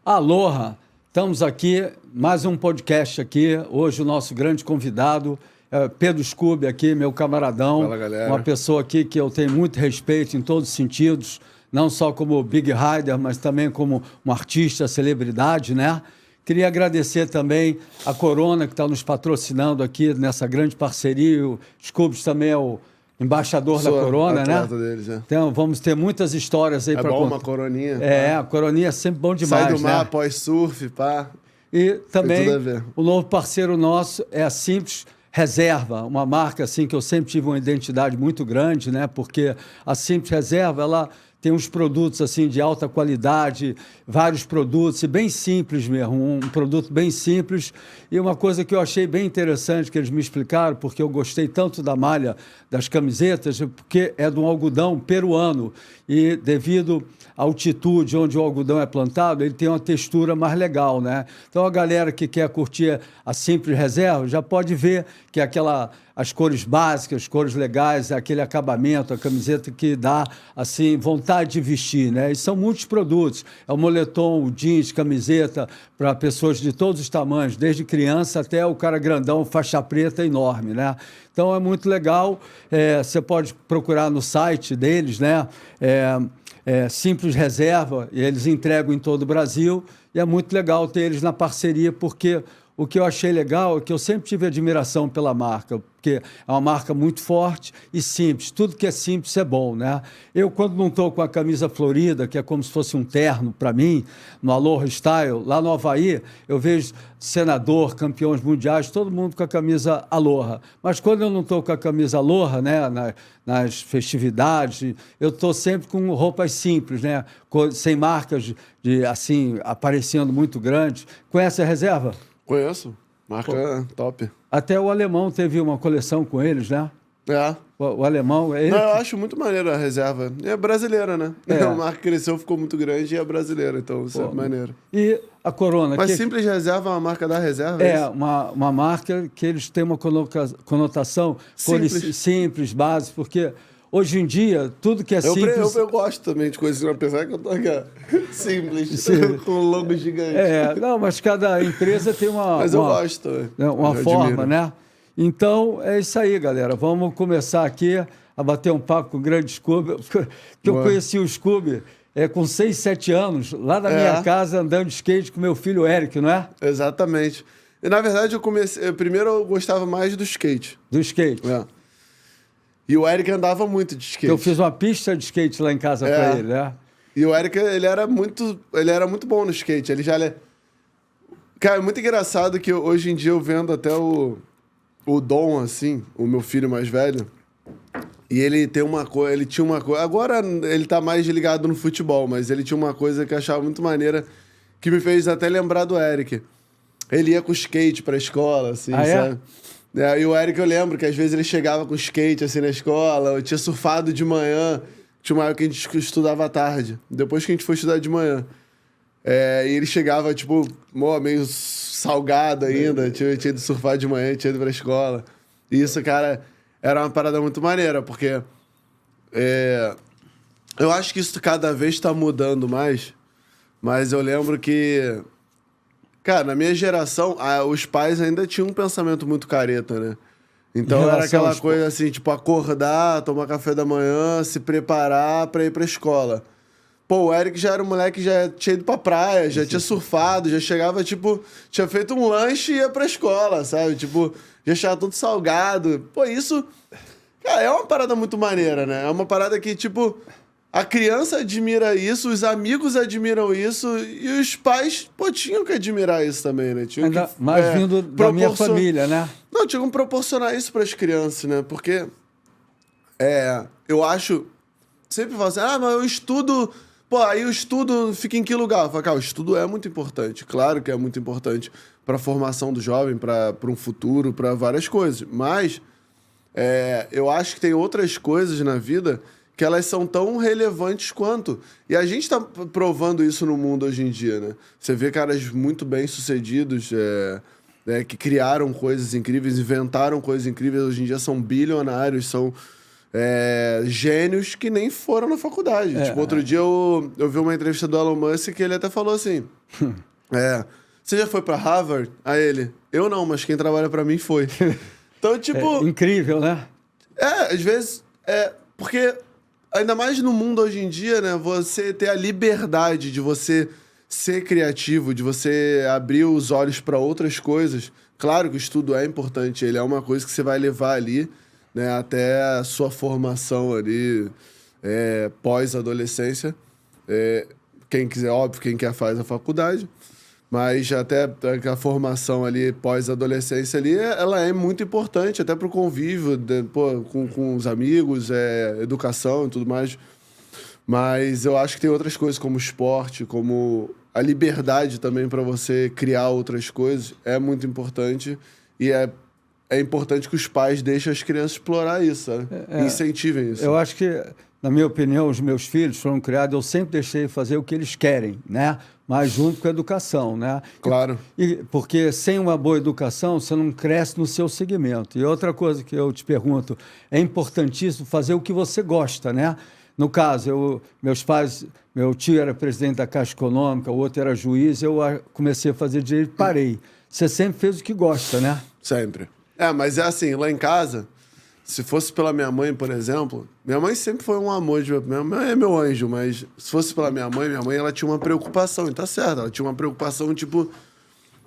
Aloha, estamos aqui, mais um podcast aqui. Hoje o nosso grande convidado é Pedro Scooby aqui, meu camaradão. Fala, galera. Uma pessoa aqui que eu tenho muito respeito em todos os sentidos, não só como Big Rider, mas também como um artista, celebridade, né? Queria agradecer também a Corona, que está nos patrocinando aqui nessa grande parceria. O Scooby também é o embaixador da Corona, né? Deles, é. Então, vamos ter muitas histórias aí para contar. É bom uma coroninha. É, a coroninha é sempre bom demais, Sai do mar, né? pós-surf, pá. E também tudo a ver. o novo parceiro nosso é a Simples Reserva, uma marca assim que eu sempre tive uma identidade muito grande, né? Porque a Simples Reserva, ela tem uns produtos assim de alta qualidade, vários produtos, e bem simples mesmo, um produto bem simples. E uma coisa que eu achei bem interessante que eles me explicaram, porque eu gostei tanto da malha das camisetas, porque é de um algodão peruano e devido à altitude onde o algodão é plantado, ele tem uma textura mais legal, né? Então a galera que quer curtir a Simples Reserva já pode ver que é as cores básicas, as cores legais, aquele acabamento, a camiseta que dá, assim, vontade de vestir, né? E são muitos produtos. É o moletom, o jeans, camiseta para pessoas de todos os tamanhos, desde criança até o cara grandão, faixa preta enorme, né? Então é muito legal. Você pode procurar no site deles, né? Simples Reserva, e eles entregam em todo o Brasil. E é muito legal ter eles na parceria, porque o que eu achei legal é que eu sempre tive admiração pela marca, porque é uma marca muito forte e simples. Tudo que é simples é bom, né? Eu, quando não estou com a camisa florida, que é como se fosse um terno para mim, no Aloha Style, lá no Havaí, eu vejo senador, campeões mundiais, todo mundo com a camisa Aloha. Mas quando eu não estou com a camisa Aloha, né, nas festividades, eu estou sempre com roupas simples, né? Sem marcas assim, aparecendo muito grandes. Conhece a Reserva? Conheço. Marca top. Até o alemão teve uma coleção com eles, né? É. O alemão... Ele... Não, eu acho muito maneiro a reserva. É brasileira, né? A marca cresceu, ficou muito grande e é brasileira, então isso é maneiro. E a Corona... Mas Simples Reserva é uma marca da reserva? Uma marca que eles têm uma conotação simples, básica, porque... Hoje em dia, tudo que é simples... Eu gosto também de coisas, apesar que eu tô aqui, simples, com um logo gigante. Não, mas cada empresa tem mas eu gosto também. Uma forma, né? Então, é isso aí, galera. Vamos começar aqui a bater um papo com o grande Scooby. Eu conheci o Scooby com 6, 7 anos, lá na minha casa, andando de skate com meu filho Eric, não é? Exatamente. E, na verdade, primeiro eu gostava mais do skate. Do skate. E o Eric andava muito de skate. Eu fiz uma pista de skate lá em casa para ele, né? E o Eric, ele era muito bom no skate. Cara, é muito engraçado que hoje em dia eu vendo até o Dom, assim, o meu filho mais velho, e ele tinha uma coisa... Agora ele tá mais ligado no futebol, mas ele tinha uma coisa que eu achava muito maneira, que me fez até lembrar do Eric. Ele ia com skate pra escola, assim, sabe? E o Eric, eu lembro que às vezes ele chegava com skate assim na escola, eu tinha surfado de manhã, tinha uma época que a gente estudava à tarde, depois que a gente foi estudar de manhã. E ele chegava, tipo, meio salgado ainda, tinha ido surfar de manhã, tinha ido pra escola. E isso, cara, era uma parada muito maneira, porque eu acho que isso cada vez tá mudando mais, mas eu lembro que... Cara, na minha geração, os pais ainda tinham um pensamento muito careta, né? Então era aquela coisa assim, tipo, acordar, tomar café da manhã, se preparar pra ir pra escola. Pô, o Eric já era um moleque que já tinha ido pra praia, já tinha surfado, já chegava, tipo, tinha feito um lanche e ia pra escola, sabe? Tipo, já chegava tudo salgado. Pô, isso, cara, é uma parada muito maneira, né? É uma parada que, tipo... A criança admira isso, os amigos admiram isso e os pais, tinham que admirar isso também, né? Mas vindo da minha família, né? Não, tinham que proporcionar isso para as crianças, né? Porque eu acho... Sempre falo assim, mas eu estudo... aí o estudo fica em que lugar? Eu falo, cara, o estudo é muito importante. Claro que é muito importante para a formação do jovem, para um futuro, para várias coisas. Mas eu acho que tem outras coisas na vida... que elas são tão relevantes quanto. E a gente está provando isso no mundo hoje em dia, né? Você vê caras muito bem-sucedidos que criaram coisas incríveis, inventaram coisas incríveis, hoje em dia são bilionários, são gênios que nem foram na faculdade. Tipo, outro dia eu vi uma entrevista do Elon Musk que ele até falou assim... você já foi pra Harvard? Aí ele... Eu não, mas quem trabalha pra mim foi. Então, tipo... incrível, né? Às vezes... porque ainda mais no mundo hoje em dia, né? Você ter a liberdade de você ser criativo, de você abrir os olhos pra outras coisas. Claro que o estudo é importante. Ele é uma coisa que você vai levar ali... né, até a sua formação ali, pós-adolescência. Quem quiser, óbvio, quem quer faz a faculdade, mas até a formação ali, pós-adolescência ali, ela é muito importante, até para o convívio com os amigos, educação e tudo mais. Mas eu acho que tem outras coisas, como esporte, como a liberdade também para você criar outras coisas, é muito importante e é importante que os pais deixem as crianças explorar isso, sabe? Incentivem isso. Eu acho que, na minha opinião, os meus filhos foram criados, eu sempre deixei fazer o que eles querem, né? Mas junto com a educação, né? Claro. Porque sem uma boa educação, você não cresce no seu segmento. E outra coisa que eu te pergunto, é importantíssimo fazer o que você gosta, né? No caso, meus pais, meu tio era presidente da Caixa Econômica, o outro era juiz, eu comecei a fazer direito e parei. Você sempre fez o que gosta, né? Sempre. Mas é assim, lá em casa, se fosse pela minha mãe, por exemplo, minha mãe sempre foi um amor, minha mãe é meu anjo, mas se fosse pela minha mãe ela tinha uma preocupação, e tá certo, ela tinha uma preocupação, tipo,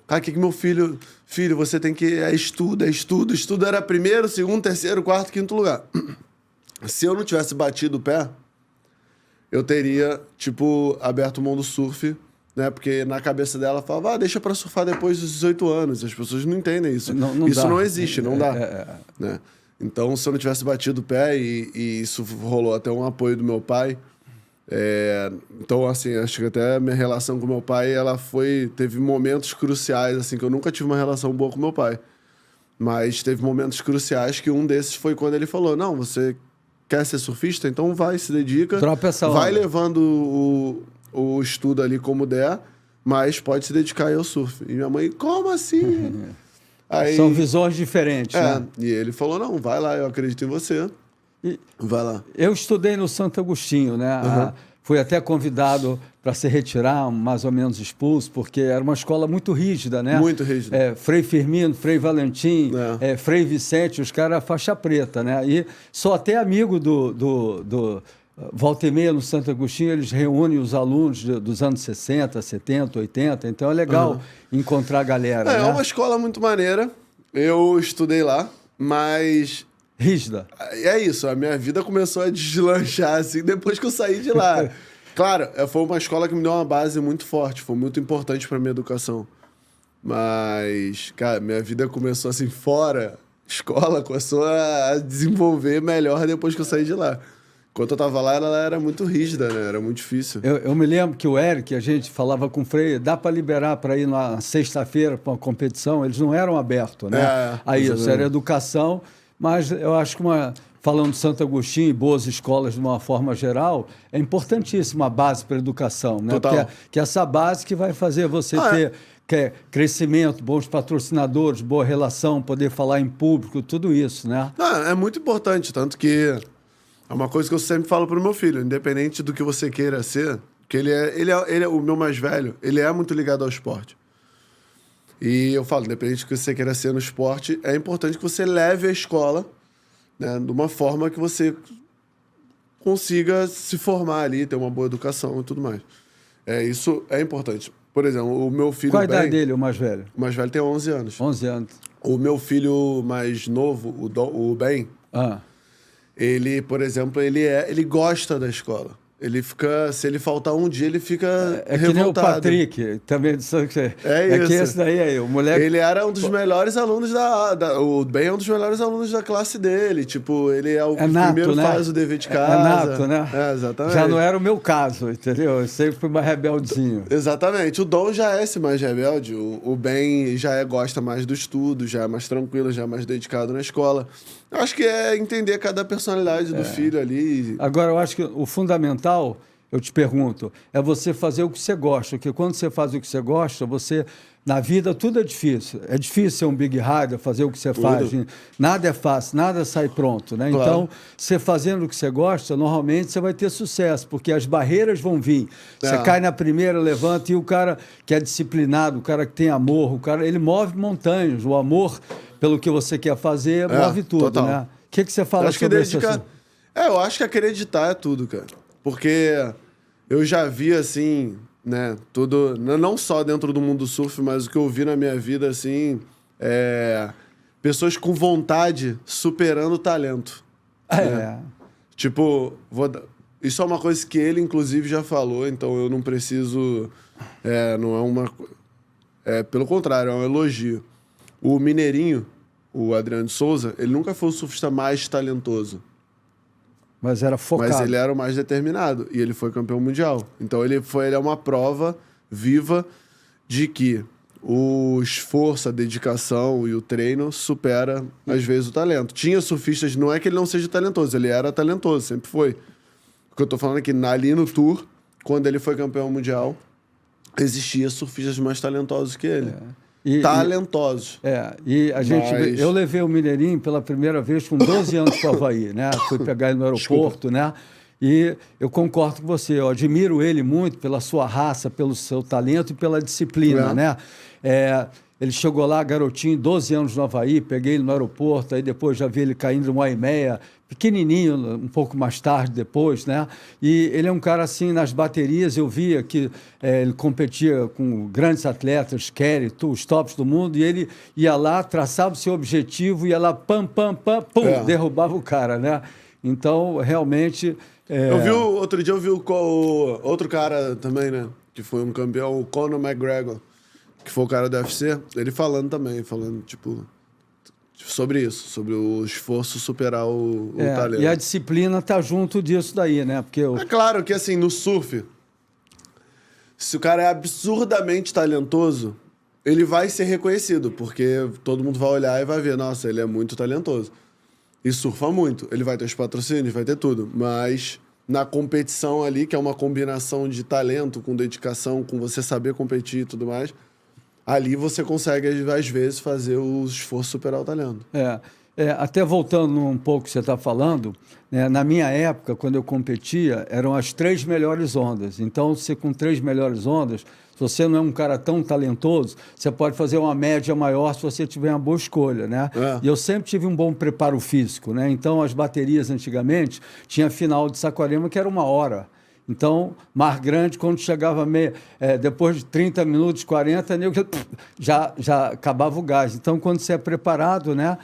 o que meu filho, você tem que, estudo era primeiro, segundo, terceiro, quarto, quinto lugar. Se eu não tivesse batido o pé, eu teria, tipo, aberto mão do surf, né? Porque na cabeça dela falava, deixa pra surfar depois dos 18 anos. As pessoas não entendem isso. Isso dá. não existe, não dá. Né? Então, se eu não tivesse batido o pé, e isso rolou até um apoio do meu pai. Então, assim, acho que até a minha relação com meu pai, teve momentos cruciais, assim, que eu nunca tive uma relação boa com meu pai. Mas teve momentos cruciais que um desses foi quando ele falou, não, você quer ser surfista? Então vai, se dedica. Dropa essa onda. Vai levando o estudo ali como der, mas pode se dedicar aí ao surf. E minha mãe, como assim? Aí, são visões diferentes, né? E ele falou, não, vai lá, eu acredito em você. Vai lá. Eu estudei no Santo Agostinho, né? Fui até convidado para se retirar, mais ou menos expulso, porque era uma escola muito rígida, né? Muito rígida. Frei Firmino, Frei Valentim, Frei Vicente, os caras faixa preta, né? E sou até amigo do volta e meia no Santo Agostinho, eles reúnem os alunos dos anos 60, 70, 80, então é legal encontrar a galera. É uma escola muito maneira, eu estudei lá, mas... rígida. É isso, a minha vida começou a deslanchar, assim, depois que eu saí de lá. Claro, foi uma escola que me deu uma base muito forte, foi muito importante para minha educação. Mas, cara, minha vida começou assim, fora escola, começou a desenvolver melhor depois que eu saí de lá. Quando eu tava lá, ela era muito rígida, né? Era muito difícil. Eu me lembro que o Eric, a gente falava com o Frei, dá para liberar para ir na sexta-feira para uma competição, eles não eram abertos, né? Aí isso era educação, mas eu acho que falando de Santo Agostinho e boas escolas de uma forma geral, é importantíssima a base para a educação, né? Total. Que é essa base que vai fazer você ter crescimento, bons patrocinadores, boa relação, poder falar em público, tudo isso, né? É muito importante, tanto que é uma coisa que eu sempre falo pro meu filho, independente do que você queira ser, que ele é o meu mais velho, ele é muito ligado ao esporte. E eu falo, independente do que você queira ser no esporte, é importante que você leve a escola, né, de uma forma que você consiga se formar ali, ter uma boa educação e tudo mais. Isso é importante. Por exemplo, o meu filho... Qual a idade dele, o mais velho? O mais velho tem 11 anos. 11 anos. O meu filho mais novo, o Ben... Ele, por exemplo, ele gosta da escola. Ele fica... Se ele faltar um dia, ele fica revoltado. Que nem o Patrick, também. Isso. Que esse daí aí, o moleque... Ele era um dos melhores alunos o Ben é um dos melhores alunos da classe dele. Tipo, ele é o que nato, primeiro né? faz o dever de casa. É nato, né? Exatamente. Já não era o meu caso, entendeu? Eu sempre fui mais rebeldezinho. Exatamente. O Dom já é esse mais rebelde. O Ben gosta mais do estudo, já é mais tranquilo, já é mais dedicado na escola. Eu acho que é entender cada personalidade do filho ali. Agora, eu acho que o fundamental, eu te pergunto, é você fazer o que você gosta, porque quando você faz o que você gosta, na vida tudo é difícil. É difícil ser um big rider, fazer o que você faz. Nada é fácil, nada sai pronto, né? Claro. Então, você fazendo o que você gosta, normalmente você vai ter sucesso, porque as barreiras vão vir. Você cai na primeira, levanta, e o cara que é disciplinado, o cara que tem amor, ele move montanhas. O amor pelo que você quer fazer move tudo, total. né? O que você fala sobre isso? Eu acho que acreditar é tudo, cara. Porque eu já vi, assim, né, tudo... Não só dentro do mundo do surf, mas o que eu vi na minha vida, assim, pessoas com vontade superando o talento. Né? Tipo, isso é uma coisa que ele, inclusive, já falou, então eu não preciso... não é uma... pelo contrário, é um elogio. O Mineirinho, o Adriano de Souza, ele nunca foi o surfista mais talentoso. Mas era focado. Mas ele era o mais determinado. E ele foi campeão mundial. Então ele é uma prova viva de que o esforço, a dedicação e o treino supera, às vezes, o talento. Tinha surfistas, não é que ele não seja talentoso, ele era talentoso, sempre foi. O que eu tô falando é que ali no Tour, quando ele foi campeão mundial, existia surfistas mais talentosos que ele. Talentosos. E a gente... Eu levei o Mineirinho pela primeira vez com 12 anos para o Havaí, né? Fui pegar ele no aeroporto, né? E eu concordo com você, eu admiro ele muito pela sua raça, pelo seu talento e pela disciplina, né? Ele chegou lá, garotinho, 12 anos no Havaí, peguei ele no aeroporto, aí depois já vi ele caindo no Waimea, pequenininho, um pouco mais tarde depois, né? E ele é um cara assim, nas baterias, eu via que ele competia com grandes atletas, Kerry, os tops do mundo, e ele ia lá, traçava o seu objetivo, ia lá, pam, pam, pam, pum, derrubava o cara, né? Então, realmente... Outro dia eu vi outro cara também, né? Que foi um campeão, o Conor McGregor, que foi o cara do UFC, ele falando, tipo, sobre isso, sobre o esforço superar o talento. E a disciplina tá junto disso daí, né? Porque É claro que, assim, no surf, se o cara é absurdamente talentoso, ele vai ser reconhecido, porque todo mundo vai olhar e vai ver, nossa, ele é muito talentoso. E surfa muito. Ele vai ter os patrocínios, vai ter tudo. Mas na competição ali, que é uma combinação de talento com dedicação, com você saber competir e tudo mais, ali você consegue, às vezes, fazer o esforço superar o talento. Até voltando um pouco que você está falando, né, na minha época, quando eu competia, eram as 3 melhores ondas. Então, você com 3 melhores ondas, se você não é um cara tão talentoso, você pode fazer uma média maior se você tiver uma boa escolha, né? E eu sempre tive um bom preparo físico, né? Então, as baterias antigamente, tinha final de Saquarema que era 1 hora. Então, Mar Grande, quando chegava depois de 30 minutos, 40, já acabava o gás. Então, quando você é preparado, né,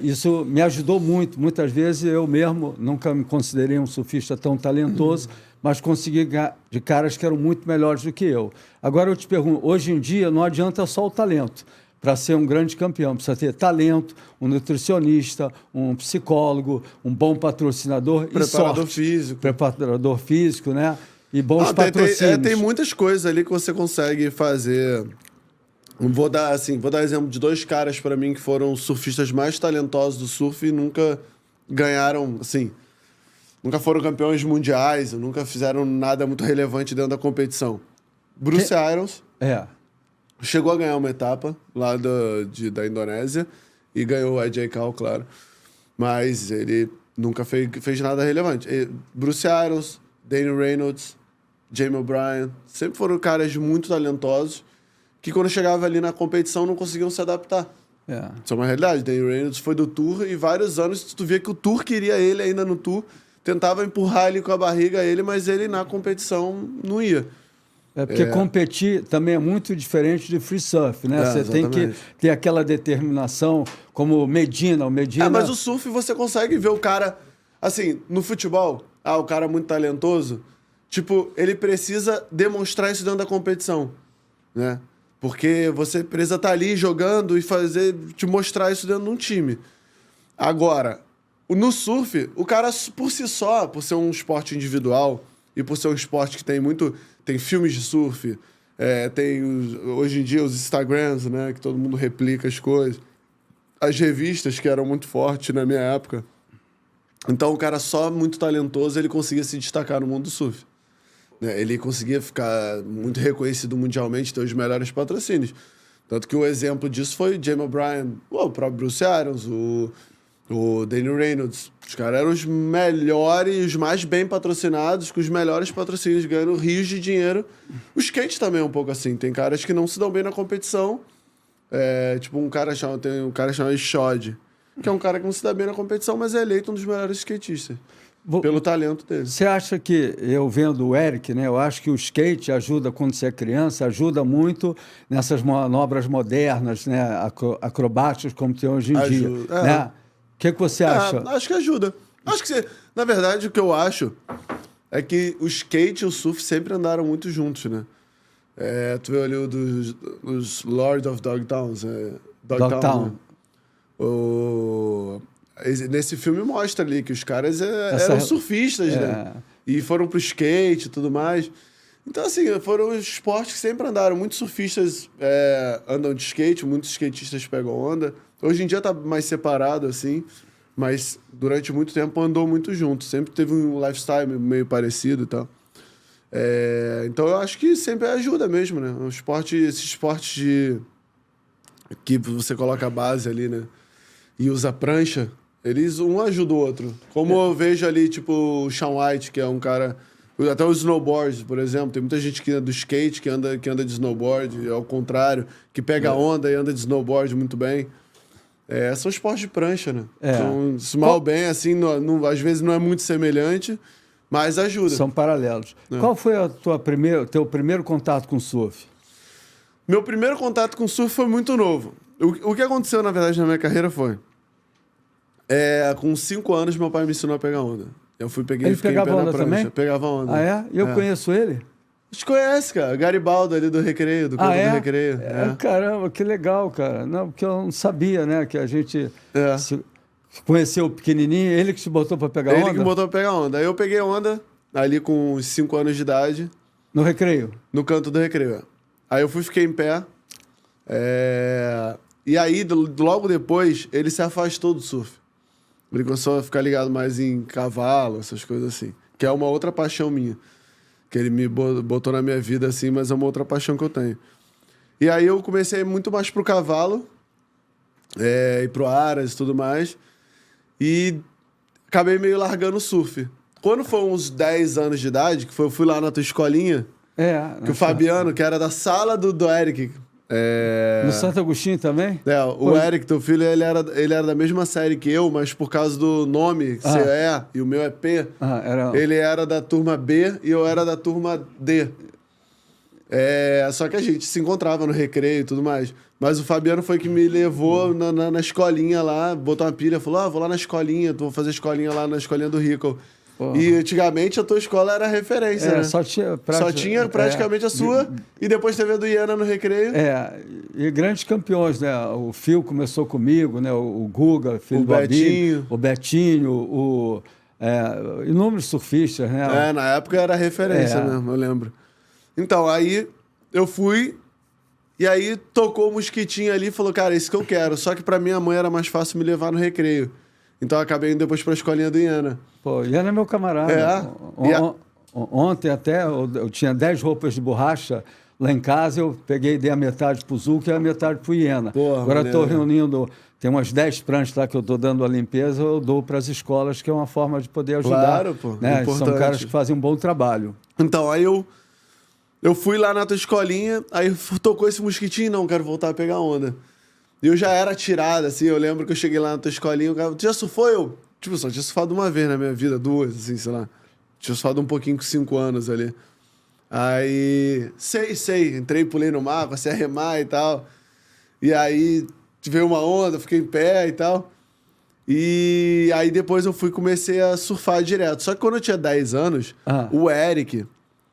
isso me ajudou muito. Muitas vezes eu mesmo nunca me considerei um surfista tão talentoso, mas consegui ganhar de caras que eram muito melhores do que eu. Agora eu te pergunto, hoje em dia não adianta só o talento. Para ser um grande campeão, precisa ter talento, um nutricionista, um psicólogo, um bom patrocinador e sorte. Preparador físico, né? E bons patrocínios. Tem muitas coisas ali que você consegue fazer. Vou dar exemplo de 2 caras para mim que foram os surfistas mais talentosos do surf e nunca ganharam, assim, nunca foram campeões mundiais, nunca fizeram nada muito relevante dentro da competição. Bruce Irons. Chegou a ganhar uma etapa lá da Indonésia e ganhou o AJ Kal, claro. Mas ele nunca fez nada relevante. Bruce Irons, Danny Reynolds, Jamie O'Brien, sempre foram caras muito talentosos que quando chegava ali na competição não conseguiam se adaptar. Isso é uma realidade. Danny Reynolds foi do Tour e vários anos tu via que o Tour queria ele ainda no Tour, tentava empurrar ele com a barriga mas ele na competição não ia. Porque competir também é muito diferente de free surf, né? Você tem que ter aquela determinação, como o Medina. Mas o surf você consegue ver o cara... Assim, no futebol, o cara muito talentoso, tipo, ele precisa demonstrar isso dentro da competição, né? Porque você precisa estar ali jogando e te mostrar isso dentro de um time. Agora, no surf, o cara, por si só, por ser um esporte individual e por ser um esporte que tem filmes de surf, tem hoje em dia os Instagrams, né, que todo mundo replica as coisas. As revistas, que eram muito fortes na minha época. Então, o cara só muito talentoso, ele conseguia se destacar no mundo do surf. né? Ele conseguia ficar muito reconhecido mundialmente, ter os melhores patrocínios. Tanto que o exemplo disso foi o Jamie Bryan, o próprio Bruce Arians, o Danny Reynolds. Os caras eram os melhores, os mais bem patrocinados, com os melhores patrocínios, ganhando rios de dinheiro. O skate também é um pouco assim. Tem caras que não se dão bem na competição. Tipo, tem um cara chamado Shod, que é um cara que não se dá bem na competição, mas é eleito um dos melhores skatistas. Pelo talento dele. Você acha que, eu vendo o Eric, né, eu acho que o skate ajuda, quando você é criança, ajuda muito nessas manobras modernas, né, acrobáticas, como tem hoje em dia. Né? O que você acha? Acho que ajuda. Acho que, na verdade, o que eu acho é que o skate e o surf sempre andaram muito juntos, né? Tu vê ali os Lord of Dogtowns. Dogtown. Né? Nesse filme mostra ali que os caras eram surfistas, né? E foram pro skate e tudo mais. Então, assim, foram os esportes que sempre andaram. Muitos surfistas andam de skate, muitos skatistas pegam onda. Hoje em dia tá mais separado, assim, mas durante muito tempo andou muito junto. Sempre teve um lifestyle meio parecido e tal. Então, eu acho que sempre ajuda mesmo, né? Esses esportes que você coloca a base ali, né? E usa prancha, um ajuda o outro. Como eu vejo ali, tipo, o Shaun White, que é um cara... Até os snowboards, por exemplo. Tem muita gente que anda do skate, que anda de snowboard, ao contrário, que pega onda e anda de snowboard muito bem. São esportes de prancha, né? Então, mal bem, assim, às vezes não é muito semelhante, mas ajuda. São paralelos. Qual foi teu primeiro contato com surf? Meu primeiro contato com surf foi muito novo. O que aconteceu, na verdade, na minha carreira foi... com 5 anos, meu pai me ensinou a pegar onda. Eu fiquei em pé na prancha. Também? Pegava onda. Ah, é? Eu conheço ele? A gente conhece, cara. Garibaldo ali do Recreio, do canto do Recreio. Caramba, que legal, cara. Não, porque eu não sabia, né, que a gente se conheceu pequenininho, ele que te botou pra pegar onda? Ele que me botou pra pegar onda. Aí eu peguei onda ali com uns 5 anos de idade. No Recreio? No canto do Recreio. Aí eu fiquei em pé. E aí, logo depois, ele se afastou do surf. Ele começou a ficar ligado mais em cavalo, essas coisas assim. Que é uma outra paixão minha. Que ele me botou na minha vida, assim, mas é uma outra paixão que eu tenho. E aí eu comecei muito mais pro cavalo, e pro aras e tudo mais. E acabei meio largando o surf. Quando foi uns 10 anos de idade, eu fui lá na tua escolinha, que o Fabiano, que era da sala do Eric... No Santo Agostinho também? O Eric, teu filho, ele era da mesma série que eu, mas por causa do nome, CE, e o meu é P, ele era da turma B e eu era da turma D. Só que a gente se encontrava no recreio e tudo mais. Mas o Fabiano foi que me levou na escolinha lá, botou uma pilha, falou, vou lá na escolinha, vou fazer escolinha lá na escolinha do Rico. Porra. E antigamente a tua escola era referência, né? Só tinha praticamente a sua, e depois teve a do Iana no Recreio. E grandes campeões, né? O Phil começou comigo, né? O Guga, filho do Betinho. O Betinho, inúmeros surfistas, né? Na época era referência mesmo, eu lembro. Então, aí eu fui, e aí tocou o mosquitinho ali e falou, cara, isso que eu quero. Só que pra minha mãe era mais fácil me levar no Recreio. Então eu acabei indo depois pra escolinha do Iana. Pô, Iana é meu camarada. Ontem até eu tinha 10 roupas de borracha lá em casa, eu dei a metade pro Zuca e a metade pro Iana. Agora eu tô reunindo, tem umas 10 pranchas lá que eu tô dando a limpeza, eu dou para as escolas, que é uma forma de poder ajudar. Claro, pô. Né? São caras que fazem um bom trabalho. Então, aí eu fui lá na tua escolinha, aí tocou esse mosquitinho, não, quero voltar a pegar onda. E eu já era tirado, assim, eu lembro que eu cheguei lá na tua escolinha, o cara, tu já surfou? Eu, tipo, só tinha surfado uma vez na minha vida, 2, assim, sei lá. Tinha surfado um pouquinho com 5 anos ali. Aí, sei, entrei, pulei no mar, passei a remar e tal. E aí, veio uma onda, fiquei em pé e tal. E aí depois comecei a surfar direto. Só que quando eu tinha 10 anos, o Eric,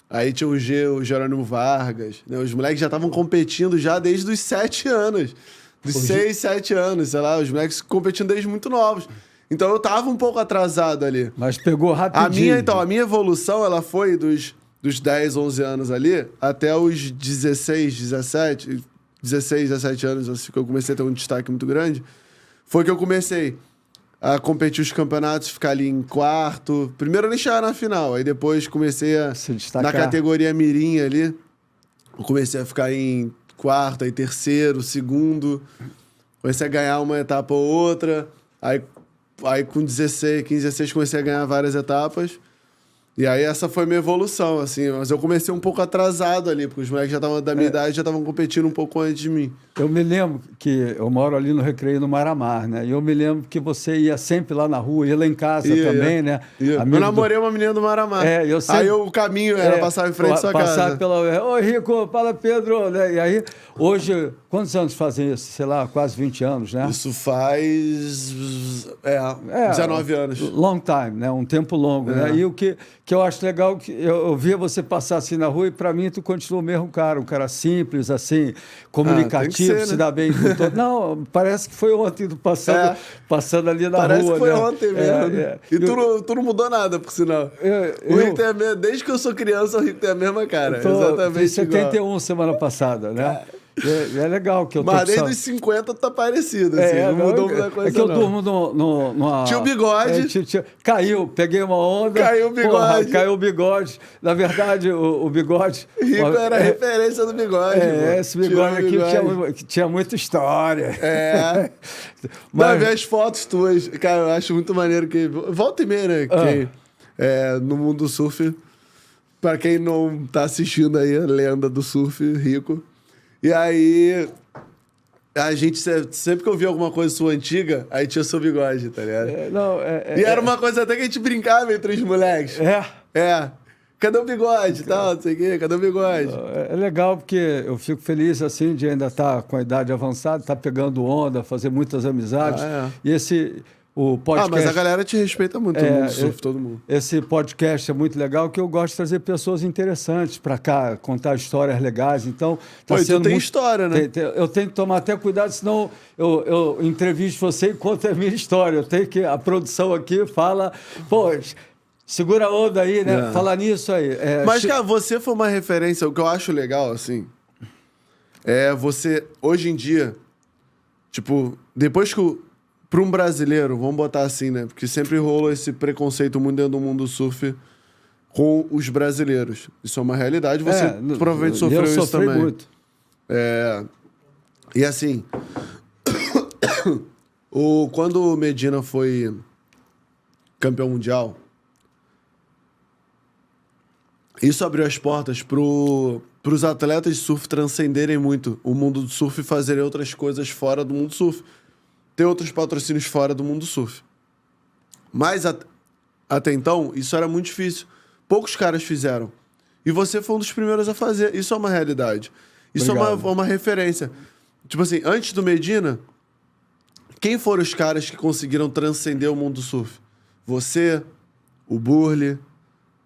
aí tinha o Jerônimo Vargas, né? Os moleques já estavam competindo já desde os 7 anos. Dos 6, 7 anos, sei lá, os moleques competindo desde muito novos. Então eu tava um pouco atrasado ali. Mas pegou rapidinho. A minha evolução, ela foi dos 10, 11 anos ali até os 16, 17 anos, assim, que eu comecei a ter um destaque muito grande. Foi que eu comecei a competir os campeonatos, ficar ali em quarto. Primeiro eu nem chegar na final, aí depois comecei a... Se destacar. Na categoria mirim ali, eu comecei a ficar em quarto, aí terceiro, segundo. Comecei a ganhar uma etapa ou outra. Aí com 16, 15, 16 comecei a ganhar várias etapas. E aí essa foi minha evolução, assim. Mas eu comecei um pouco atrasado ali, porque os moleques já estavam da minha idade, já estavam competindo um pouco antes de mim. Eu me lembro que eu moro ali no Recreio no Maramar, né? E eu me lembro que você ia sempre lá na rua, ia lá em casa também, né? Eu namorei uma menina do Maramar. Eu sempre... Aí o caminho era passar em frente à sua casa. Passar pela... Ô, Rico, fala, Pedro. Né? E aí, hoje, quantos anos fazem isso? Sei lá, quase 20 anos, né? Isso faz... 19 anos. Long time, né? Um tempo longo, né? E o que eu acho legal, que eu via você passar assim na rua e para mim tu continua o mesmo cara, um cara simples, assim, comunicativo, se dá bem com todo. Não, parece que foi ontem passando ali na rua. Parece que foi né? ontem mesmo. E tu não mudou nada, por sinal. O Rico tem desde que eu sou criança, o Rico tem a mesma cara. Exatamente. Fiz 71 semana passada, né? É legal que eu tô... Mas desde os 50 tá parecido, assim. Não mudou muita coisa, é que eu durmo numa... Tinha o bigode. Caiu, peguei uma onda. Caiu o bigode. Porra, caiu o bigode. Na verdade, o bigode... Rico era a referência do bigode. Esse bigode aqui tinha muita história. Mas ver as fotos tuas, cara, eu acho muito maneiro que... Volta e meia, né? Que, no mundo do surf, pra quem não tá assistindo aí, a lenda do surf, Rico... E aí, a gente, sempre que eu via alguma coisa sua antiga, aí tinha seu bigode, tá ligado? E era uma coisa até que a gente brincava entre os moleques. Cadê o bigode e tal, não sei o quê, cadê o bigode? É legal porque eu fico feliz, assim, de ainda estar com a idade avançada, estar pegando onda, fazer muitas amizades. E o podcast... mas a galera te respeita muito, todo mundo surf, todo mundo. Esse podcast é muito legal, que eu gosto de trazer pessoas interessantes para cá, contar histórias legais. Então, tá sendo tu tem história, né? Eu tenho que tomar até cuidado, senão eu entrevisto você e conto a minha história. Eu tenho que... A produção aqui fala... Pô, segura a onda aí, né? Falar nisso aí. Mas, cara, você foi uma referência. O que eu acho legal, assim, é você, hoje em dia, tipo, depois que para um brasileiro, vamos botar assim, né? Porque sempre rola esse preconceito muito dentro do mundo do surf com os brasileiros. Isso é uma realidade. Você provavelmente sofreu isso também. Muito. E assim, quando o Medina foi campeão mundial, isso abriu as portas para os atletas de surf transcenderem muito o mundo do surf e fazerem outras coisas fora do mundo do surf. Ter outros patrocínios fora do mundo do surf. Mas até então, isso era muito difícil. Poucos caras fizeram. E você foi um dos primeiros a fazer. Isso é uma realidade. Isso é uma referência. Tipo assim, antes do Medina, quem foram os caras que conseguiram transcender o mundo do surf? Você, o Burle,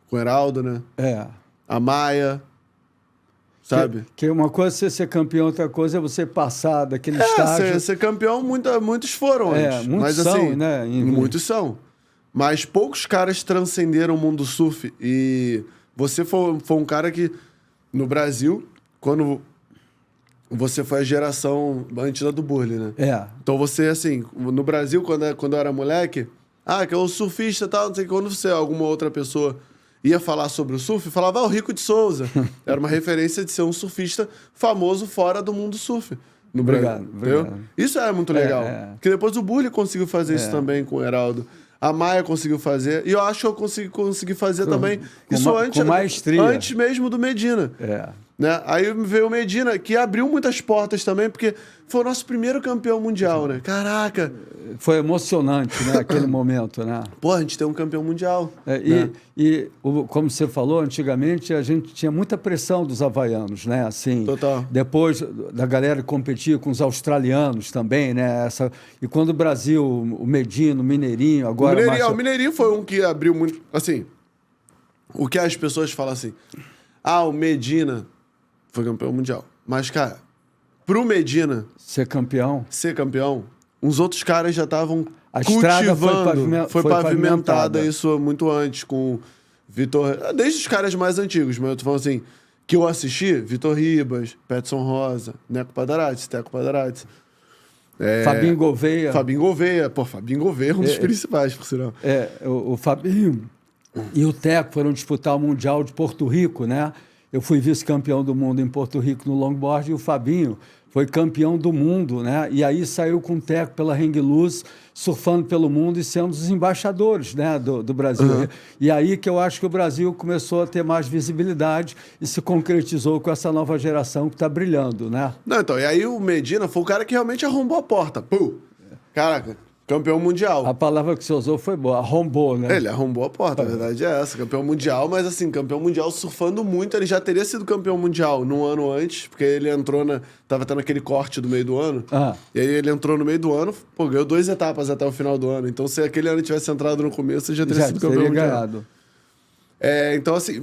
com o Heraldo, né? A Maia... Sabe? Que uma coisa é você ser campeão, outra coisa é você passar daquele estágio. Ser campeão, muitos foram antes. Muitos são, assim, né? Muitos são. Mas poucos caras transcenderam o mundo do surf. E você foi um cara que, no Brasil, quando você foi a geração antes da do Burle, né? Então você, assim, no Brasil, quando eu era moleque, que eu sou surfista e tal, não sei o que, quando você, alguma outra pessoa... ia falar sobre o surf, falava o Rico de Souza. Era uma referência de ser um surfista famoso fora do mundo do surf. No Brasil. Obrigado. Isso é muito legal. Porque depois o Burle conseguiu fazer isso também com o Heraldo. A Maia conseguiu fazer. E eu acho que eu consegui fazer também isso com maestria. Antes mesmo do Medina. Né? Aí veio o Medina, que abriu muitas portas também, porque foi o nosso primeiro campeão mundial, né? Caraca! Foi emocionante, né? Aquele momento, né? Pô, a gente tem um campeão mundial. Como você falou, antigamente a gente tinha muita pressão dos havaianos, né? Assim, total. Depois da galera competir com os australianos também, né? E quando o Brasil, o Medina, o Mineirinho, agora... O Mineirinho foi um que abriu muito... Assim, o que as pessoas falam assim... o Medina... foi campeão mundial. Mas, cara, pro Medina... Ser campeão, uns outros caras já estavam cultivando. Foi pavimentada isso muito antes, com Vitor... Desde os caras mais antigos, mas eu tô falando assim, que eu assisti, Vitor Ribas, Peterson Rosa, Neco Padarates, Teco Padarates. Fabinho Gouveia. Fabinho Gouveia. Pô, Fabinho Gouveia é um dos principais, por sinal. O Fabinho e o Teco foram disputar o Mundial de Porto Rico, né? Eu fui vice-campeão do mundo em Porto Rico no longboard e o Fabinho foi campeão do mundo, né? E aí saiu com o Teco pela Hang Loose, surfando pelo mundo e sendo os embaixadores, né, do Brasil. Uhum. E aí que eu acho que o Brasil começou a ter mais visibilidade e se concretizou com essa nova geração que está brilhando, né? Não, então, e aí o Medina foi o cara que realmente arrombou a porta. Pô, caraca, campeão mundial. A palavra que você usou foi boa, arrombou, né? Ele arrombou a porta, a verdade é essa. Campeão mundial, mas assim, campeão mundial surfando muito. Ele já teria sido campeão mundial num ano antes, porque ele entrou tava tendo aquele corte do meio do ano. E aí ele entrou no meio do ano, pô, ganhou 2 etapas até o final do ano. Então se aquele ano tivesse entrado no começo, ele já teria sido campeão mundial. Ganhado. Então assim,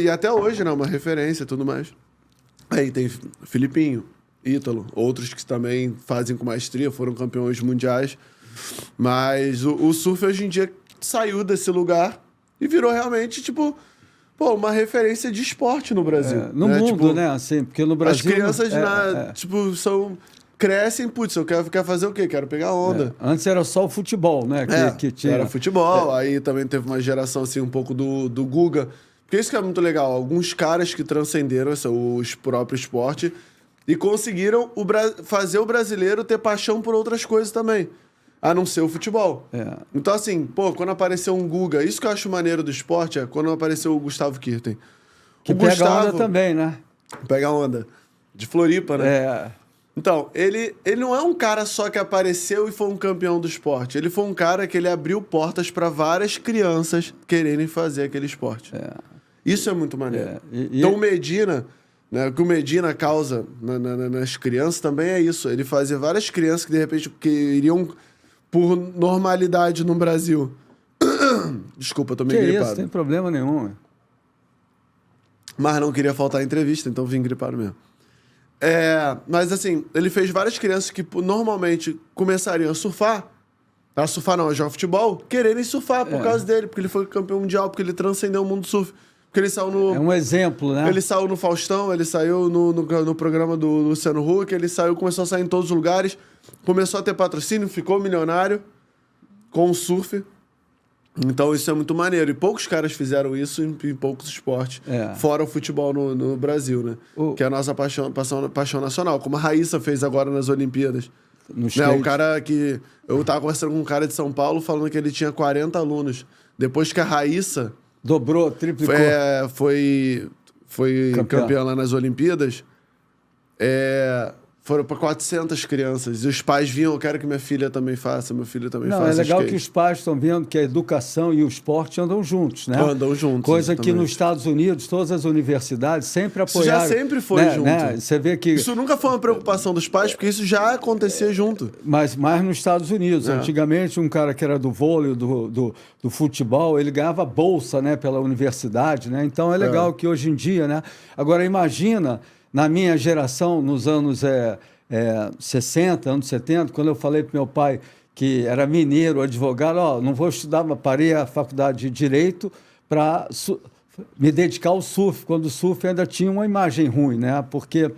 e até hoje, né, uma referência e tudo mais. Aí tem Filipinho, Ítalo, outros que também fazem com maestria, foram campeões mundiais. Mas o surf hoje em dia saiu desse lugar e virou realmente, tipo, pô, uma referência de esporte no Brasil. No mundo, tipo, né? Assim, porque no Brasil... As crianças, tipo, crescem, putz, eu quero fazer o quê? Quero pegar onda. Antes era só o futebol, né? Que tinha... Era futebol, aí também teve uma geração, assim, um pouco do Guga. Porque isso que é muito legal, alguns caras que transcenderam o próprio esporte e conseguiram fazer o brasileiro ter paixão por outras coisas também. A não ser o futebol. Então, assim, pô, quando apareceu um Guga, isso que eu acho maneiro do esporte é quando apareceu o Gustavo Kirten. Que pega onda também, né? Pega onda. De Floripa, né? Então, ele não é um cara só que apareceu e foi um campeão do esporte. Ele foi um cara que ele abriu portas para várias crianças quererem fazer aquele esporte. Isso é muito maneiro. Então, o Medina, né, o que o Medina causa nas crianças também é isso. Ele fazia várias crianças que, de repente, iriam... por normalidade no Brasil. Desculpa, tô meio gripado. Isso, não tem problema nenhum. Mas não queria faltar a entrevista, então vim gripado mesmo. Mas assim, ele fez várias crianças que normalmente começariam a surfar, a jogar futebol, quererem surfar por causa dele, porque ele foi campeão mundial, porque ele transcendeu o mundo do surf. Porque ele saiu no... É um exemplo, né? Ele saiu no Faustão, ele saiu no programa do Luciano Huck, ele começou a sair em todos os lugares, começou a ter patrocínio, ficou milionário com o surf. Então isso é muito maneiro. E poucos caras fizeram isso em poucos esportes, fora o futebol no Brasil, né? Que é a nossa paixão nacional, como a Raíssa fez agora nas Olimpíadas. Né? O cara que... Eu tava conversando com um cara de São Paulo falando que ele tinha 40 alunos. Depois que a Raíssa... Dobrou, triplicou. Foi campeã lá nas Olimpíadas. Foram para 400 crianças. E os pais vinham, eu quero que minha filha também faça, meu filho também faça. É legal skate. Que os pais estão vendo que a educação e o esporte andam juntos, né? Andam juntos. Coisa exatamente. Que nos Estados Unidos, todas as universidades sempre apoiaram. Isso já sempre foi junto. Né? Você vê que... Isso nunca foi uma preocupação dos pais, porque isso já acontecia junto. Mas mais nos Estados Unidos. Antigamente, um cara que era do vôlei, do futebol, ele ganhava bolsa, né, pela universidade, né? Então é legal que hoje em dia, né? Agora imagina, na minha geração, nos anos 60, anos 70, quando eu falei para meu pai que era mineiro, advogado, não vou estudar, mas parei a faculdade de Direito para me dedicar ao surf, quando o surf ainda tinha uma imagem ruim, né? Porque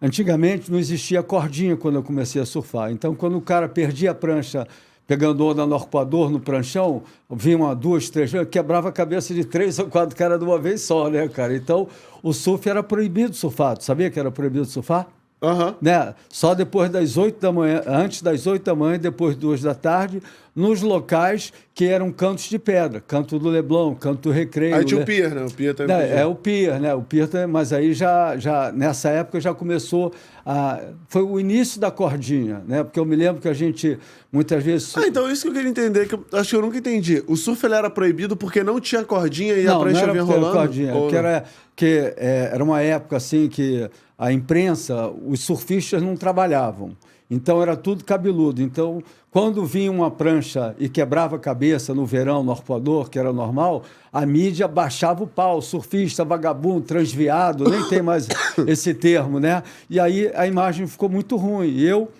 antigamente não existia cordinha quando eu comecei a surfar. Então, quando o cara perdia a prancha pegando onda no arpoador, no pranchão, vinha 2, 3, quebrava a cabeça de 3 ou 4 caras de uma vez só, né, cara? Então, o surf era proibido surfar. Tu sabia que era proibido surfar? Né? Só depois das 8 da manhã, antes das 8 da manhã, depois das 2 da tarde, nos locais que eram cantos de pedra, canto do Leblon, canto do Recreio. Aí tinha o pier, né? O pier também. O pier, né? O pier também, mas aí já nessa época já começou foi o início da cordinha, né? Porque eu me lembro que a gente muitas vezes... então isso que eu queria entender, que eu acho que eu nunca entendi. O surf ele era proibido porque não tinha cordinha e a prancha vinha rolando? Não, cordinha, era uma época assim que a imprensa, os surfistas não trabalhavam. Então, era tudo cabeludo. Então, quando vinha uma prancha e quebrava a cabeça no verão, no arpoador, que era normal, a mídia baixava o pau, surfista, vagabundo, transviado, nem tem mais esse termo, né? E aí a imagem ficou muito ruim. E eu,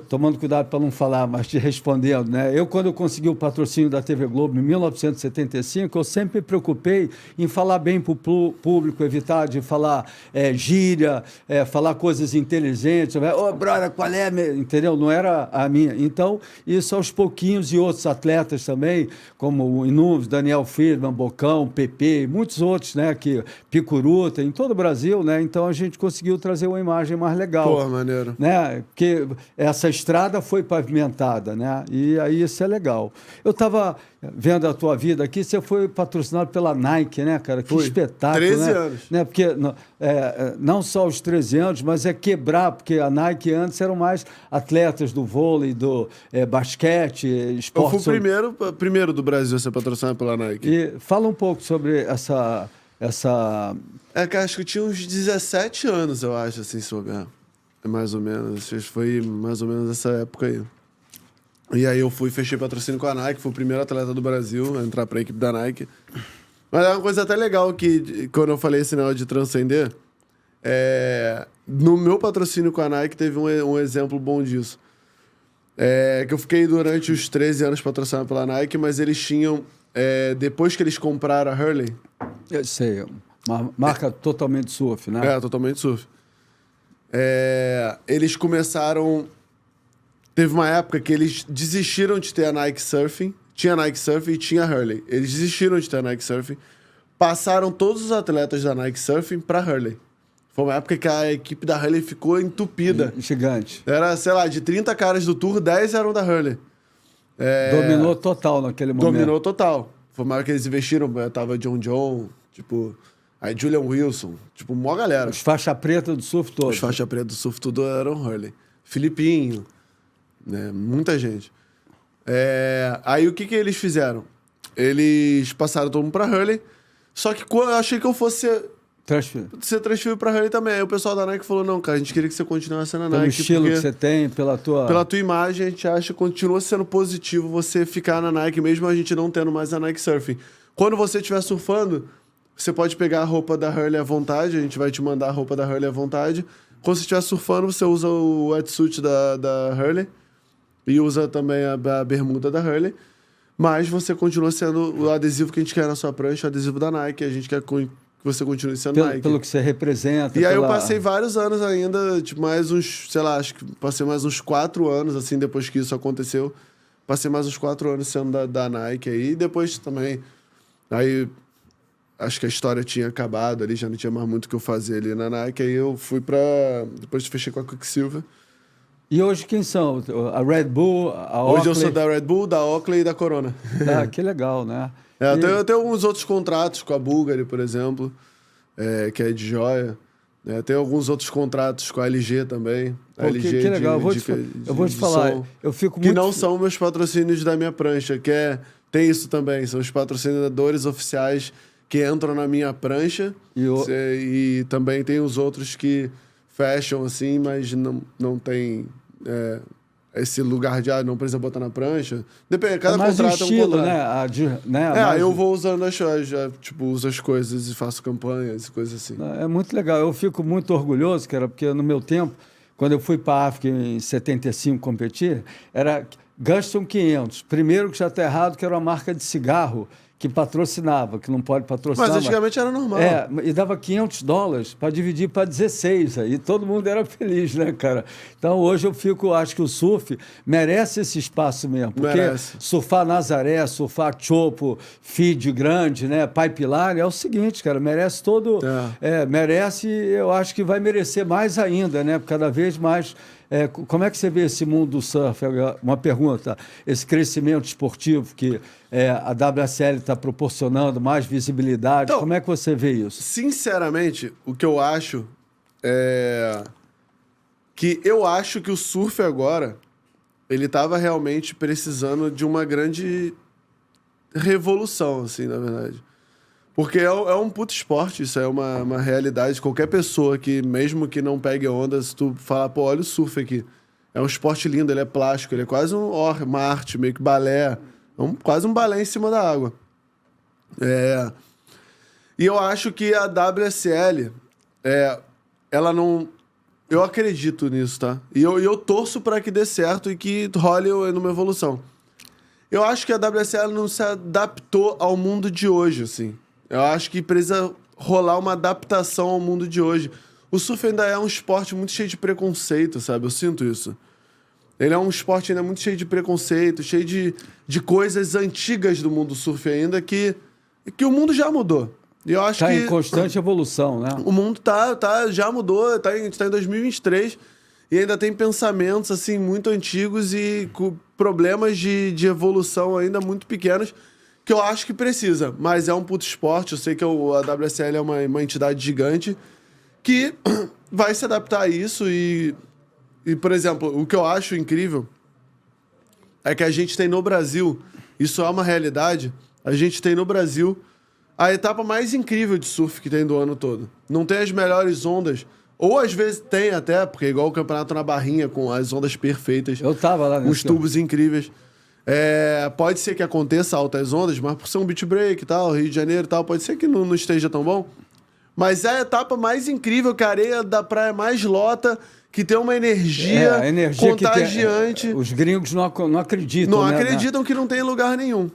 tomando cuidado para não falar, mas te respondendo, né? Quando eu consegui o patrocínio da TV Globo em 1975, eu sempre me preocupei em falar bem para o público, evitar de falar gíria, falar coisas inteligentes. Ô, brother, qual é? Entendeu? Não era a minha. Então, isso aos pouquinhos, e outros atletas também, como o inúmeros, Daniel Friedman, Bocão, Pepe, muitos outros, né? Picuruta, em todo o Brasil, né? Então, a gente conseguiu trazer uma imagem mais legal. Pô, maneiro. Né? Porque essa estrada foi pavimentada, né? E aí isso é legal. Eu estava vendo a tua vida aqui, você foi patrocinado pela Nike, né, cara? Que espetáculo, 13 né? anos. Né? Porque não só os 13 anos, mas quebrar, porque a Nike antes eram mais atletas do vôlei, do basquete, esporte. Eu fui o primeiro do Brasil a ser patrocinado pela Nike. E fala um pouco sobre essa... Cara, acho que eu tinha uns 17 anos, eu acho, assim, sobre... Mais ou menos. Acho que foi mais ou menos essa época aí. E aí eu fechei patrocínio com a Nike, fui o primeiro atleta do Brasil a entrar para a equipe da Nike. Mas é uma coisa até legal que, quando eu falei esse negócio de transcender, no meu patrocínio com a Nike teve um exemplo bom disso. Que eu fiquei durante os 13 anos patrocinado pela Nike, mas eles tinham, depois que eles compraram a Hurley... Eu sei, uma marca totalmente surf, né? Totalmente surf. Eles começaram... Teve uma época que eles desistiram de ter a Nike Surfing. Tinha a Nike Surfing e tinha a Hurley. Eles desistiram de ter a Nike Surfing. Passaram todos os atletas da Nike Surfing para a Hurley. Foi uma época que a equipe da Hurley ficou entupida. Gigante. Era, sei lá, de 30 caras do Tour, 10 eram da Hurley. Dominou total naquele momento. Dominou total. Foi uma hora que eles investiram. Tava John, tipo... Aí Julian Wilson, tipo, mó galera. Os faixa preta do surf todo. Os faixa preta do surf todo eram Hurley. Filipinho, né? Muita gente. Aí o que eles fizeram? Eles passaram todo mundo pra Hurley, só que eu achei que eu fosse ser transferido pra Hurley também. Aí o pessoal da Nike falou, não, cara, a gente queria que você continuasse na Nike. Pelo estilo que você tem, pela tua imagem, a gente acha que continua sendo positivo você ficar na Nike, mesmo a gente não tendo mais a Nike Surfing. Quando você estiver surfando... Você pode pegar a roupa da Hurley à vontade, a gente vai te mandar a roupa da Hurley à vontade. Quando você estiver surfando, você usa o wetsuit da Hurley e usa também a bermuda da Hurley. Mas você continua sendo o adesivo que a gente quer na sua prancha, o adesivo da Nike. A gente quer que você continue sendo Nike. Pelo que você representa. E aí eu passei vários anos ainda, tipo, mais uns, sei lá, acho que passei mais uns 4 anos, assim, depois que isso aconteceu. Passei mais uns 4 anos sendo da Nike aí. E depois também... Aí... Acho que a história tinha acabado ali, já não tinha mais muito o que eu fazer ali na Nike. Aí eu fui pra... Depois fechei com a Quicksilver. E hoje quem são? A Red Bull, a Oakley? Hoje eu sou da Red Bull, da Oakley e da Corona. Que legal, né? Eu tenho alguns outros contratos com a Bulgari, por exemplo, que é de joia. Tenho alguns outros contratos com a LG também. Pô, LG que legal. Eu vou te falar, som, eu fico muito... Que não são meus patrocínios da minha prancha, tem isso também, são os patrocinadores oficiais que entram na minha prancha e também tem os outros que fecham assim, mas não tem esse lugar de não precisa botar na prancha. Depende, cada contrato estilo, é um contrato. Né? Eu vou usando tipo, uso as coisas e faço campanhas e coisas assim. É muito legal. Eu fico muito orgulhoso, cara, porque no meu tempo, quando eu fui para a África em 75 competir, era Gaston 500. Primeiro que já está errado, que era uma marca de cigarro que patrocinava, que não pode patrocinar. Mas antigamente era normal. E dava $500 para dividir para 16, aí todo mundo era feliz, né, cara? Então hoje acho que o surf merece esse espaço mesmo, porque surfar Nazaré, surfar Chopo, feed grande, né, pipeline, é o seguinte, cara, merece merece, eu acho que vai merecer mais ainda, né, cada vez mais. Como é que você vê esse mundo do surf? Uma pergunta, esse crescimento esportivo que a WSL está proporcionando, mais visibilidade, então, como é que você vê isso? Sinceramente, o que eu acho que o surf agora, ele estava realmente precisando de uma grande revolução, assim, na verdade. Porque é um puto esporte, isso é uma realidade. Qualquer pessoa que, mesmo que não pegue onda, se tu falar, pô, olha o surf aqui. É um esporte lindo, ele é plástico, ele é quase uma arte, meio que balé. Quase um balé em cima da água. E eu acho que a WSL, ela não... eu acredito nisso, tá? E eu torço para que dê certo e que role numa evolução. Eu acho que a WSL não se adaptou ao mundo de hoje, assim. Eu acho que precisa rolar uma adaptação ao mundo de hoje. O surf ainda é um esporte muito cheio de preconceito, sabe? Eu sinto isso. Ele é um esporte ainda muito cheio de preconceito, cheio de coisas antigas do mundo surf ainda que o mundo já mudou. E eu acho Está que em constante evolução, né? o mundo já mudou, a gente tá em 2023 e ainda tem pensamentos assim muito antigos e com problemas de evolução ainda muito pequenos que eu acho que precisa. Mas é um puto esporte, eu sei que a WSL é uma entidade gigante que vai se adaptar a isso e, por exemplo, o que eu acho incrível é que a gente tem no Brasil, isso é uma realidade, a gente tem no Brasil a etapa mais incrível de surf que tem do ano todo. Não tem as melhores ondas, ou às vezes tem até, porque é igual o campeonato na Barrinha, com as ondas perfeitas. Eu tava lá com os tubos incríveis. Pode ser que aconteça altas ondas, mas por ser um beach break e tal, Rio de Janeiro e tal, pode ser que não esteja tão bom. Mas é a etapa mais incrível, que a areia da praia mais lota, que tem uma energia, contagiante. Os gringos não acreditam, Não né? acreditam que não tem lugar nenhum.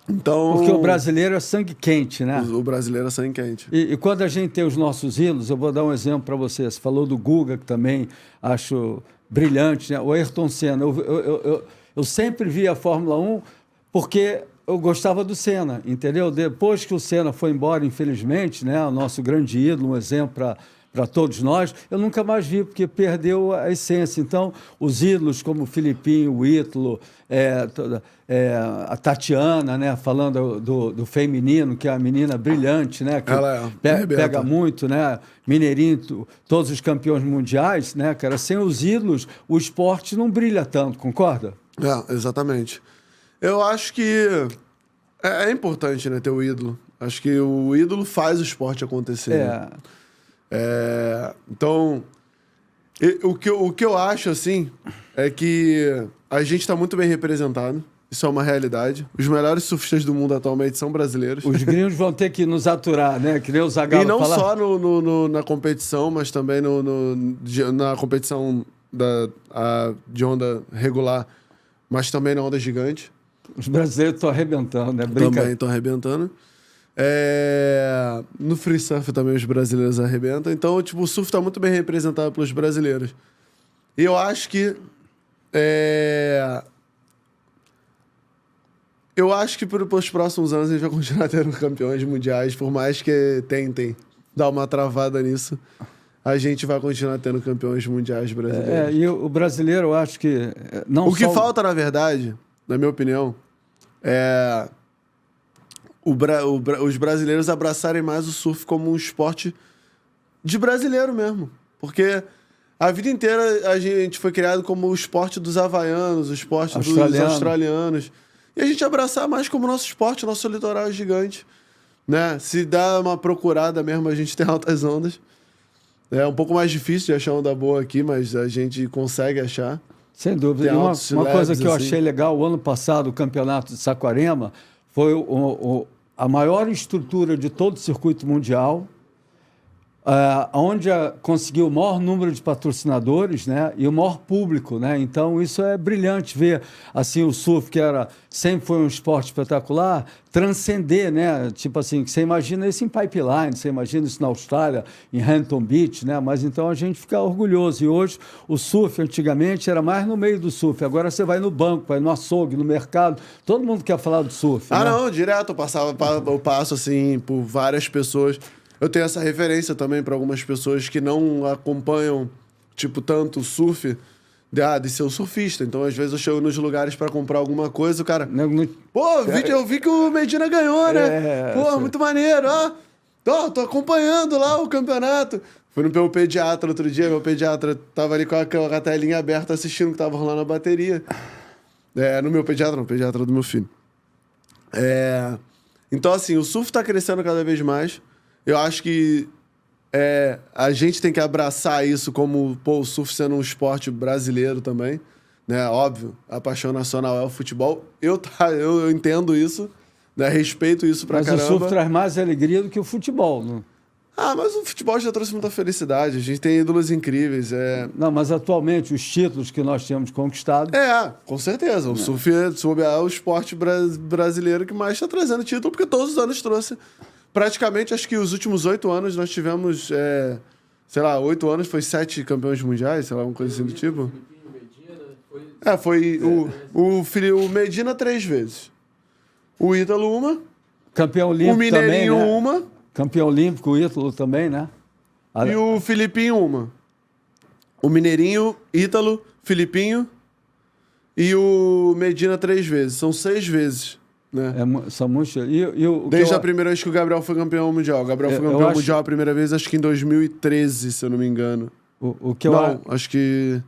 Então, Porque o brasileiro é sangue quente, né? O brasileiro é sangue quente. E quando a gente tem os nossos ídolos, eu vou dar um exemplo para você. Você falou do Guga, que também acho brilhante, né? O Ayrton Senna. Eu sempre vi a Fórmula 1 porque eu gostava do Senna, entendeu? Depois que o Senna foi embora, infelizmente, né? O nosso grande ídolo, um exemplo para todos nós, eu nunca mais vi, porque perdeu a essência. Então, os ídolos como o Filipinho, o Ítalo, a Tatiana, né, falando do feminino, que é uma menina brilhante, né, que pega muito, né, Mineirinho, todos os campeões mundiais, né, cara, sem os ídolos, o esporte não brilha tanto, concorda? Exatamente. Eu acho que é importante, né, ter o ídolo. Acho que o ídolo faz o esporte acontecer. Né? Então, o que eu acho, assim, é que a gente está muito bem representado. Isso é uma realidade. Os melhores surfistas do mundo atualmente são brasileiros. Os gringos vão ter que nos aturar, né? Que nem o Zagallo E não fala... só na competição, mas também na competição de onda regular, mas também na onda gigante. Os brasileiros estão arrebentando, né? Também estão arrebentando. No free surf também os brasileiros arrebentam. Então, tipo, o surf está muito bem representado pelos brasileiros. E eu acho que... Eu acho que pelos próximos anos a gente vai continuar tendo campeões mundiais, por mais que tentem dar uma travada nisso. A gente vai continuar tendo campeões mundiais brasileiros. E o brasileiro, eu acho que... O que falta, na verdade, na minha opinião, é... os brasileiros abraçarem mais o surf como um esporte de brasileiro mesmo. Porque a vida inteira a gente foi criado como o esporte dos havaianos, o esporte dos australianos. E a gente abraçar mais como nosso esporte, nosso litoral é gigante. Né? Se dá uma procurada mesmo, a gente tem altas ondas. É um pouco mais difícil de achar onda boa aqui, mas a gente consegue achar. Sem dúvida. E uma coisa que eu achei legal, o ano passado, o campeonato de Saquarema foi a maior estrutura de todo o circuito mundial, onde conseguiu o maior número de patrocinadores, né, e o maior público, né? Então isso é brilhante ver assim o surf, que sempre foi um esporte espetacular, transcender, né? Tipo assim, você imagina isso em Pipeline, você imagina isso na Austrália, em Hampton Beach, né? Mas então a gente fica orgulhoso. E hoje o surf antigamente era mais no meio do surf. Agora você vai no banco, vai no açougue, no mercado, todo mundo quer falar do surf. Né? Não, direto eu passo assim por várias pessoas. Eu tenho essa referência também para algumas pessoas que não acompanham, tipo, tanto o surf, de ser um surfista. Então, às vezes, eu chego nos lugares para comprar alguma coisa, o cara... eu vi que o Medina ganhou, né? Muito maneiro, tô acompanhando lá o campeonato. Fui no meu pediatra outro dia, meu pediatra tava ali com a telinha aberta assistindo o que tava rolando na bateria. No meu pediatra, não, pediatra do meu filho. Então, assim, o surf tá crescendo cada vez mais. Eu acho que a gente tem que abraçar isso como o surf sendo um esporte brasileiro também, né? Óbvio, a paixão nacional é o futebol. Eu entendo isso, né? Respeito isso pra caramba. Mas o surf traz mais alegria do que o futebol, né? Ah, mas o futebol já trouxe muita felicidade. A gente tem ídolos incríveis. Não, mas atualmente os títulos que nós temos conquistado... Com certeza. O surf, se bobear, é o esporte brasileiro que mais está trazendo título, porque todos os anos trouxe. Praticamente, acho que os últimos 8 anos nós tivemos, sei lá, 8 anos foi 7 campeões mundiais, sei lá, uma coisa assim do tipo. Foi o Medina 3 vezes. O Ítalo uma. Campeão olímpico o Mineirinho também, né? uma. Campeão olímpico, o Ítalo também, né? E o Filipinho uma. O Mineirinho, Ítalo, Filipinho e o Medina 3 vezes. São 6 vezes, né? São muitos. Desde a primeira vez que o Gabriel foi campeão mundial. O Gabriel foi campeão mundial a primeira vez, acho que em 2013, se eu não me engano. Acho que...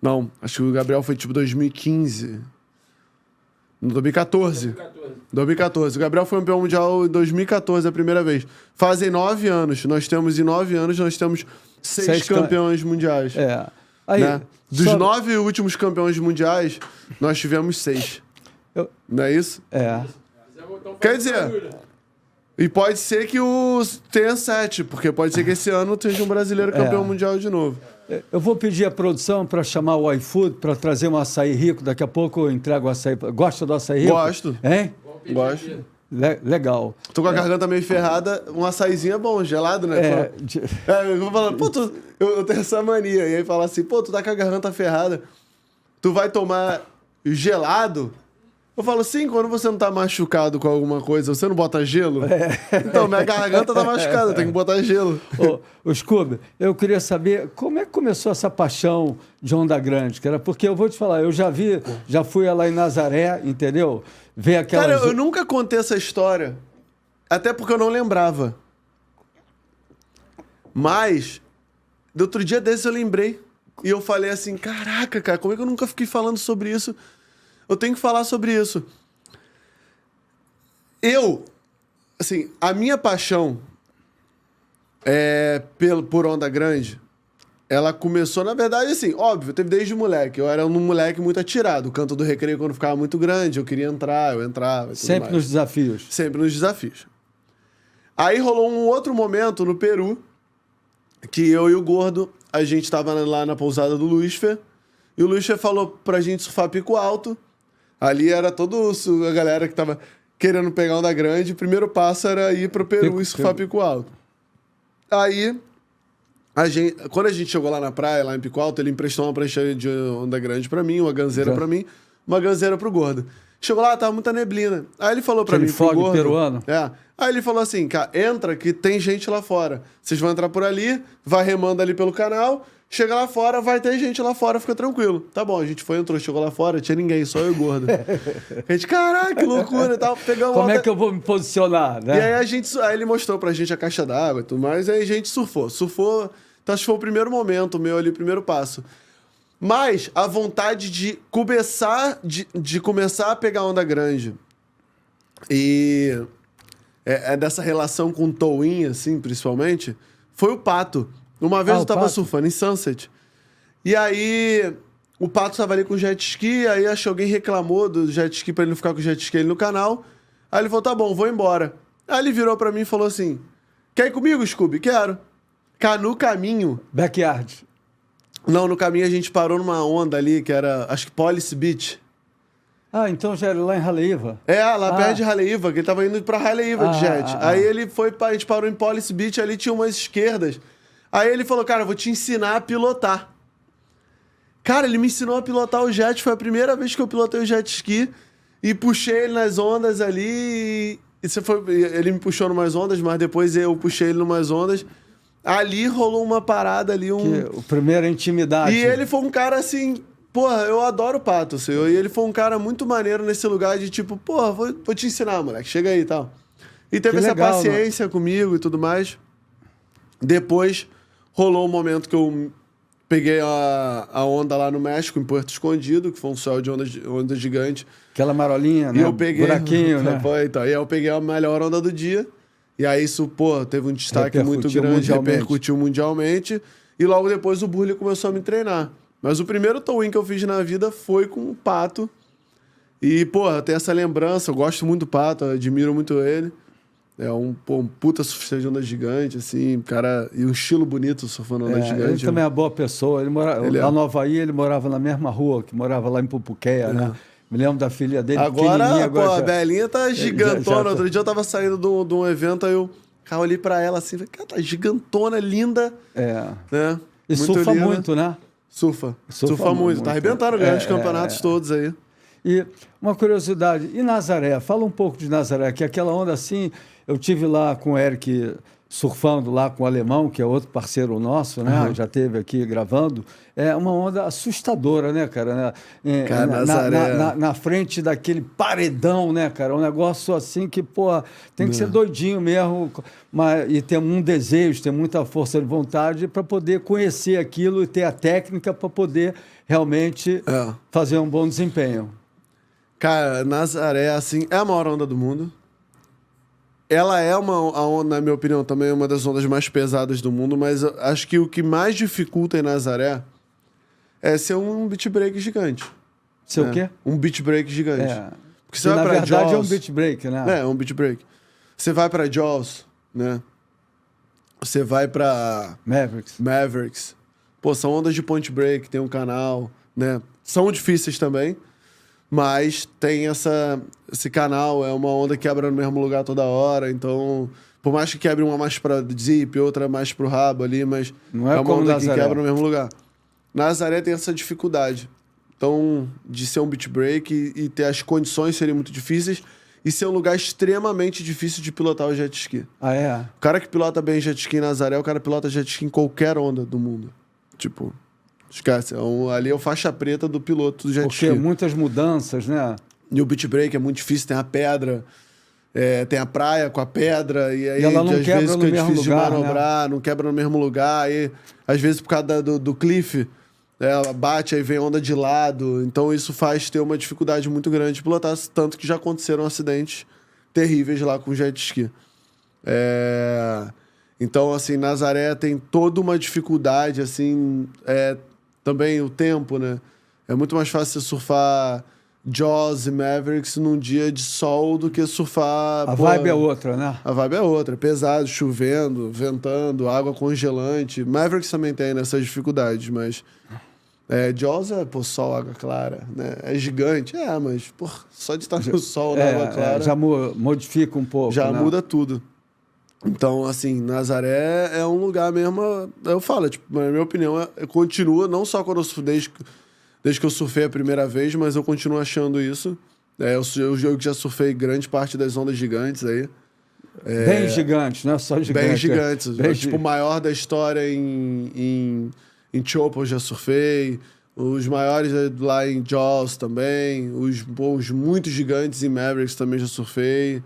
Não, acho que o Gabriel foi tipo 2015. 2014. 2014. O Gabriel foi campeão mundial em 2014, a primeira vez. Fazem 9 anos. Em 9 anos, nós temos 6 campeões mundiais. Aí, né? Dos 9 últimos campeões mundiais, nós tivemos 6. Não é isso? Quer dizer... E pode ser que tenha 7, porque pode ser que esse ano seja um brasileiro campeão mundial de novo. Eu vou pedir à produção para chamar o iFood para trazer um açaí rico. Daqui a pouco eu entrego o açaí. Gosta do açaí rico? Gosto. Hein? Gosto. Legal. Tô com a garganta meio ferrada. Um açaizinho é bom, gelado, né? Eu vou falando, eu tenho essa mania. E aí fala assim, tu tá com a garganta ferrada. Tu vai tomar gelado? Eu falo, sim, quando você não tá machucado com alguma coisa, você não bota gelo? Então, minha garganta tá machucada, eu tenho que botar gelo. Ô, Scooby, eu queria saber como é que começou essa paixão de onda grande, cara? Porque eu vou te falar, eu já fui lá em Nazaré, entendeu? Ver aquelas... Cara, eu nunca contei essa história, até porque eu não lembrava. Mas, do outro dia desse eu lembrei. E eu falei assim, caraca, cara, como é que eu nunca fiquei falando sobre isso? Eu tenho que falar sobre isso. A minha paixão por onda grande, ela começou, na verdade, assim, óbvio, teve desde moleque. Eu era um moleque muito atirado. O canto do recreio, quando ficava muito grande, eu queria entrar, eu entrava. Sempre nos desafios. Sempre nos desafios. Aí rolou um outro momento no Peru, que eu e o Gordo, a gente tava lá na pousada do Luisfer, e o Luisfer falou pra gente surfar pico alto. Ali era a galera que tava querendo pegar onda grande. O primeiro passo era ir pro Peru e surfar pico alto. Aí, quando a gente chegou lá na praia, lá em Pico Alto, ele emprestou uma prancha de onda grande pra mim, uma ganzeira pra mim, uma ganzeira pro Gordo. Chegou lá, tava muita neblina. Aí ele falou pra mim, pro Gordo... peruano. Aí ele falou assim, cara, entra que tem gente lá fora. Vocês vão entrar por ali, vai remando ali pelo canal... Chega lá fora, vai ter gente lá fora, fica tranquilo. Tá bom, a gente entrou, chegou lá fora, tinha ninguém, só eu e o Gordo. A gente, caraca, que loucura e tal. Pegamos Como é que eu vou me posicionar, né? E aí ele mostrou pra gente a caixa d'água e tudo mais, aí a gente surfou. Então acho que foi o primeiro momento meu ali, o primeiro passo. Mas a vontade de começar a pegar onda grande e dessa relação com o towing, assim, principalmente, foi o Pato. Uma vez eu tava surfando em Sunset. E aí, o Pato tava ali com jet ski, aí acho que alguém reclamou do jet ski pra ele não ficar com o jet ski ali no canal. Aí ele falou, tá bom, vou embora. Aí ele virou pra mim e falou assim, quer ir comigo, Scooby? Quero. Cara, no caminho... Backyard. Não, no caminho a gente parou numa onda ali, que era, acho que Policy Beach. Então já era lá em Haleiwa. Lá perto de Haleiwa, que ele tava indo pra Haleiwa de jet. Aí ele foi, a gente parou em Policy Beach, ali tinha umas esquerdas. Aí ele falou, cara, eu vou te ensinar a pilotar. Cara, ele me ensinou a pilotar o jet. Foi a primeira vez que eu pilotei o jet ski. E puxei ele nas ondas ali. Ele me puxou numas ondas, mas depois eu puxei ele numas ondas. Ali rolou uma parada ali. O primeiro intimidade. E ele foi um cara assim... Porra, eu adoro o Pato, senhor. E ele foi um cara muito maneiro nesse lugar de tipo... Porra, vou te ensinar, moleque. Chega aí e tal. E teve essa paciência comigo e tudo mais. Depois... Rolou um momento que eu peguei a onda lá no México, em Porto Escondido, que foi um sol de onda gigante. Aquela marolinha, né? E eu peguei... Buraquinho, né? Então, e aí eu peguei a melhor onda do dia. E aí isso, teve um destaque muito grande, repercutiu mundialmente. E logo depois o Burley começou a me treinar. Mas o primeiro towing que eu fiz na vida foi com o Pato. E, eu tenho essa lembrança, eu gosto muito do Pato, eu admiro muito ele. É um puta surfista de onda gigante, assim, cara... E um estilo bonito surfando onda gigante. Ele também é uma boa pessoa. Lá no Havaí, ele morava na mesma rua, que morava lá em Pupuqueia, né? Me lembro da filha dele, agora pô, já... a Belinha tá gigantona. Outro dia eu tava saindo de um evento, aí eu olhei pra ela assim, falei, cara, tá gigantona, linda. Né? E muito surfa linda. Muito, né? Surfa muito. Tá arrebentando grandes campeonatos todos aí. E uma curiosidade, e Nazaré? Fala um pouco de Nazaré, que aquela onda assim, eu tive lá com o Eric surfando lá com o Alemão, que é outro parceiro nosso, né? Já esteve aqui gravando. É uma onda assustadora, né, cara? Na frente daquele paredão, né, cara? Um negócio assim que, pô, tem que ser doidinho mesmo, e ter um desejo, ter muita força de vontade para poder conhecer aquilo e ter a técnica para poder realmente fazer um bom desempenho. Cara, Nazaré, assim, é a maior onda do mundo. Ela é a onda, na minha opinião, também é uma das ondas mais pesadas do mundo, mas eu acho que o que mais dificulta em Nazaré é ser um beach break gigante. Ser o quê? Um beach break gigante. Porque você vai na verdade Jaws, é um beach break, né? É um beach break. Você vai pra Jaws, né? Você vai pra... Mavericks. Pô, são ondas de point break, tem um canal, né? São difíceis também. Mas tem esse canal, é uma onda que quebra no mesmo lugar toda hora, então... Por mais que quebre uma mais pra zip, outra mais pro rabo ali, mas não é uma onda Nazaré. Que quebra no mesmo lugar. Nazaré tem essa dificuldade. Então, de ser um beach break e ter as condições serem muito difíceis e ser um lugar extremamente difícil de pilotar o jet ski. Ah, é? O cara que pilota bem jet ski em Nazaré, o cara pilota jet ski em qualquer onda do mundo. Tipo... Esquece, ali é o faixa preta do piloto do jet ski. Porque muitas mudanças, né? E o beach break é muito difícil, tem a pedra, tem a praia com a pedra, e aí ela não às quebra vezes no fica mesmo difícil lugar, de manobrar, não quebra no mesmo lugar, e às vezes por causa do cliff, ela bate, aí vem onda de lado, então isso faz ter uma dificuldade muito grande de pilotar, tanto que já aconteceram acidentes terríveis lá com jet ski. Então, assim, Nazaré tem toda uma dificuldade, assim... Também o tempo, né? É muito mais fácil você surfar Jaws e Mavericks num dia de sol do que surfar... A vibe é outra, né? A vibe é outra. Pesado, chovendo, ventando, água congelante. Mavericks também tem nessas dificuldades, mas... Jaws é, sol, água clara, né? É gigante, mas, só de estar no sol, na água clara... já modifica um pouco, já né? muda tudo. Então, assim, Nazaré é um lugar mesmo... Eu falo, tipo, na minha opinião, continua, não só quando eu surfo, desde que eu surfei a primeira vez, mas eu continuo achando isso. Eu já surfei grande parte das ondas gigantes aí. Bem gigantes, não é só gigantes. Bem gigantes. Tipo, o maior da história em Chopo eu já surfei. Os maiores lá em Jaws também. Os muito gigantes em Mavericks também já surfei.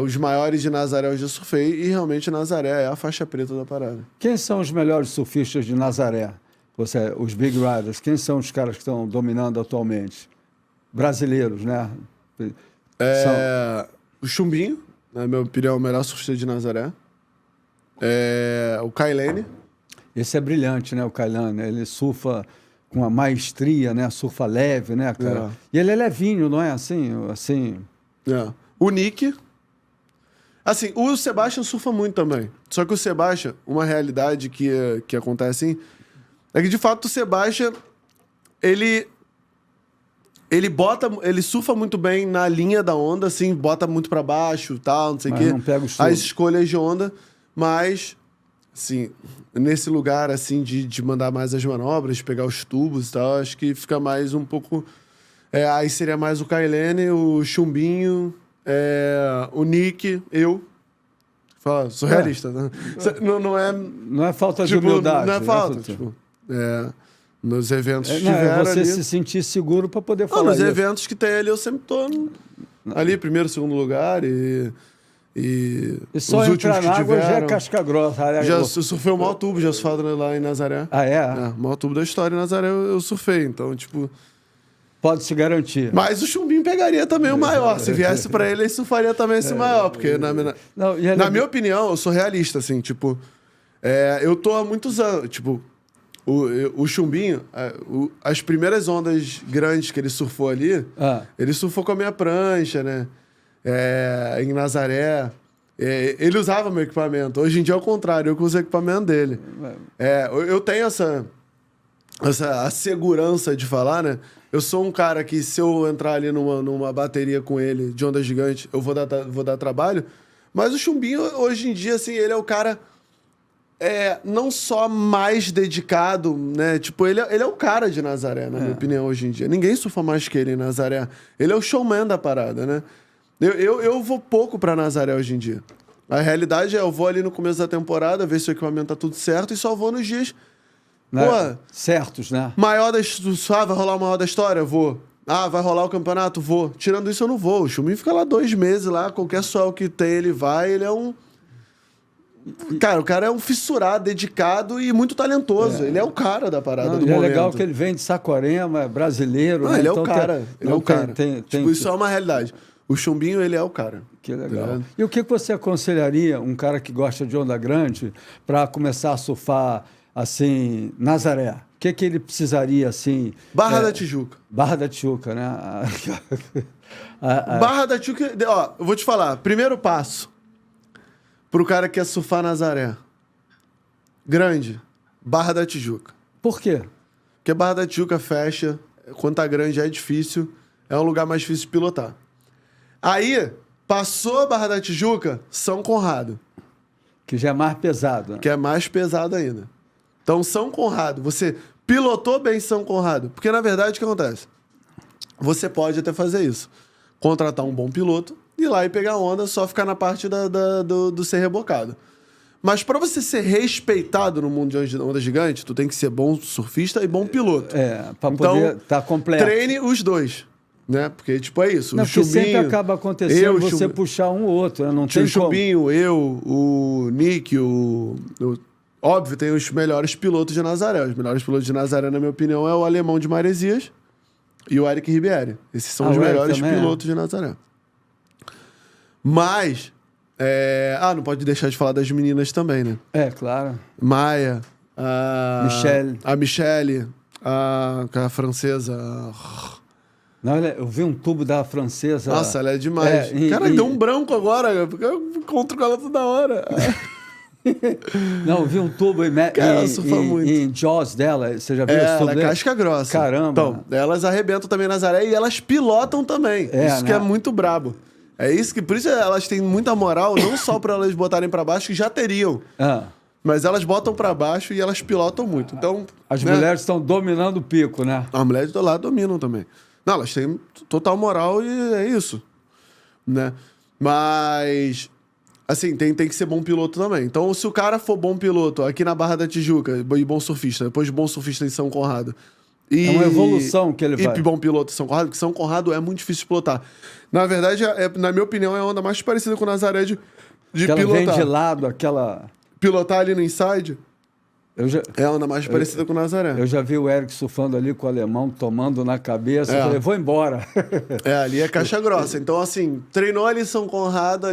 Os maiores de Nazaré eu já surfei e realmente Nazaré é a faixa preta da parada. Quem são os melhores surfistas de Nazaré? Os Big Riders, quem são os caras que estão dominando atualmente? Brasileiros, né? O Chumbinho, na minha opinião, é o melhor surfista de Nazaré. O Kailane. Esse é brilhante, né? O Kailane. Ele surfa com uma maestria, né? Surfa leve, né, cara? E ele é levinho, não é assim? O Nick. Assim, o Sebastian surfa muito também. Só que o Sebastian, uma realidade que acontece assim, é que de fato o Sebastian, ele surfa muito bem na linha da onda, assim, bota muito pra baixo, tal, não sei o quê. Não pega as escolhas de onda, mas, assim, nesse lugar, assim, de mandar mais as manobras, pegar os tubos e tal, acho que fica mais um pouco... aí seria mais o Kailane, o Chumbinho... o Nick, eu. Fala, sou realista, né? Não é falta de humildade. Não é falta. Nos eventos que tiveram você ali... se sentir seguro para poder falar nos isso. eventos que tem ali, eu sempre tô ali, primeiro, segundo lugar e só os entrar últimos na que água tiveram, já é casca grossa. Eu surfei o maior tubo, já surfado lá em Nazaré. Ah, é? O maior tubo da história em Nazaré eu surfei, então, tipo... Pode se garantir. Mas o Chumbinho pegaria também o maior. Se viesse pra ele surfaria também esse maior. Porque, na minha opinião, eu sou realista, assim, tipo... eu tô há muitos anos, tipo... O Chumbinho, as primeiras ondas grandes que ele surfou ali, ele surfou com a minha prancha, né? em Nazaré. Ele usava meu equipamento. Hoje em dia é o contrário, eu que uso o equipamento dele. Eu tenho a segurança de falar, né? Eu sou um cara que, se eu entrar ali numa bateria com ele de onda gigante, eu vou dar trabalho. Mas o Chumbinho, hoje em dia, assim, ele é o cara não só mais dedicado, né? Tipo, ele é o cara de Nazaré, na minha opinião, hoje em dia. Ninguém surfa mais que ele em Nazaré. Ele é o showman da parada, né? Eu vou pouco pra Nazaré hoje em dia. A realidade é, eu vou ali no começo da temporada, ver se o equipamento tá tudo certo e só vou nos dias... Pô, certos, né? Vai rolar o maior da história? Vou. Vai rolar o campeonato? Vou. Tirando isso, eu não vou. O Chumbinho fica lá 2 meses lá, qualquer swell que tem, ele vai, ele é um... Cara, o cara é um fissurado, dedicado e muito talentoso. Ele é o cara da parada do momento. É legal que ele vem de Saquarema, brasileiro. Né? Ele é então o cara. Ele é o cara. Tipo, isso é uma realidade. O Chumbinho, ele é o cara. Que legal. E o que você aconselharia um cara que gosta de onda grande para começar a surfar assim, Nazaré? O que ele precisaria, assim... Barra da Tijuca. Barra da Tijuca, né? Barra da Tijuca... Ó, eu vou te falar. Primeiro passo pro cara que quer surfar Nazaré. Grande. Barra da Tijuca. Por quê? Porque Barra da Tijuca fecha. Quando tá grande é difícil. É um lugar mais difícil de pilotar. Aí, passou a Barra da Tijuca, São Conrado. Que já é mais pesado. Né? Que é mais pesado ainda. Então, São Conrado, você pilotou bem São Conrado. Porque, na verdade, o que acontece? Você pode até fazer isso. Contratar um bom piloto, ir lá e pegar onda, só ficar na parte do ser rebocado. Mas para você ser respeitado no mundo de onda gigante, tu tem que ser bom surfista e bom piloto. Para poder estar completo. Treine os dois. Né? Porque, tipo, é isso. Não, o Chumbinho, sempre acaba acontecendo você puxar um ou outro, né? Não tem o Chumbinho, eu, o Nick, óbvio, tem os melhores pilotos de Nazaré. Os melhores pilotos de Nazaré, na minha opinião, é o alemão de Maresias e o Eric Ribieri. Esses são os melhores pilotos de Nazaré. Mas, não pode deixar de falar das meninas também, né? Claro. Maia, a Michelle, a francesa... Não, eu vi um tubo da francesa. Nossa, ela é demais. Cara, deu um branco agora, porque eu encontro com ela toda hora. Não, eu vi um tubo em Jaws dela. Você já viu esse tubo ela é casca grossa. Caramba. Então, elas arrebentam também Nazaré e elas pilotam também. Isso que é muito brabo. Por isso elas têm muita moral, não só para elas botarem para baixo, que já teriam. Mas elas botam para baixo e elas pilotam muito. Então, as mulheres estão dominando o pico, né? As mulheres do lado dominam também. Não, elas têm total moral e é isso, né? Mas, assim, tem que ser bom piloto também. Então, se o cara for bom piloto aqui na Barra da Tijuca e bom surfista, depois bom surfista em São Conrado... É uma evolução que ele vai. E bom piloto em São Conrado, porque São Conrado é muito difícil de pilotar. Na verdade, na minha opinião, é a onda mais parecida com o Nazaré de pilotar. Ela vem de lado, aquela... Pilotar ali no inside... É a onda mais parecida com o Nazaré. Eu já vi o Eric surfando ali com o alemão, tomando na cabeça. Eu falei, vou embora. Ali é caixa grossa. Então, assim, treinou ali em São Conrado,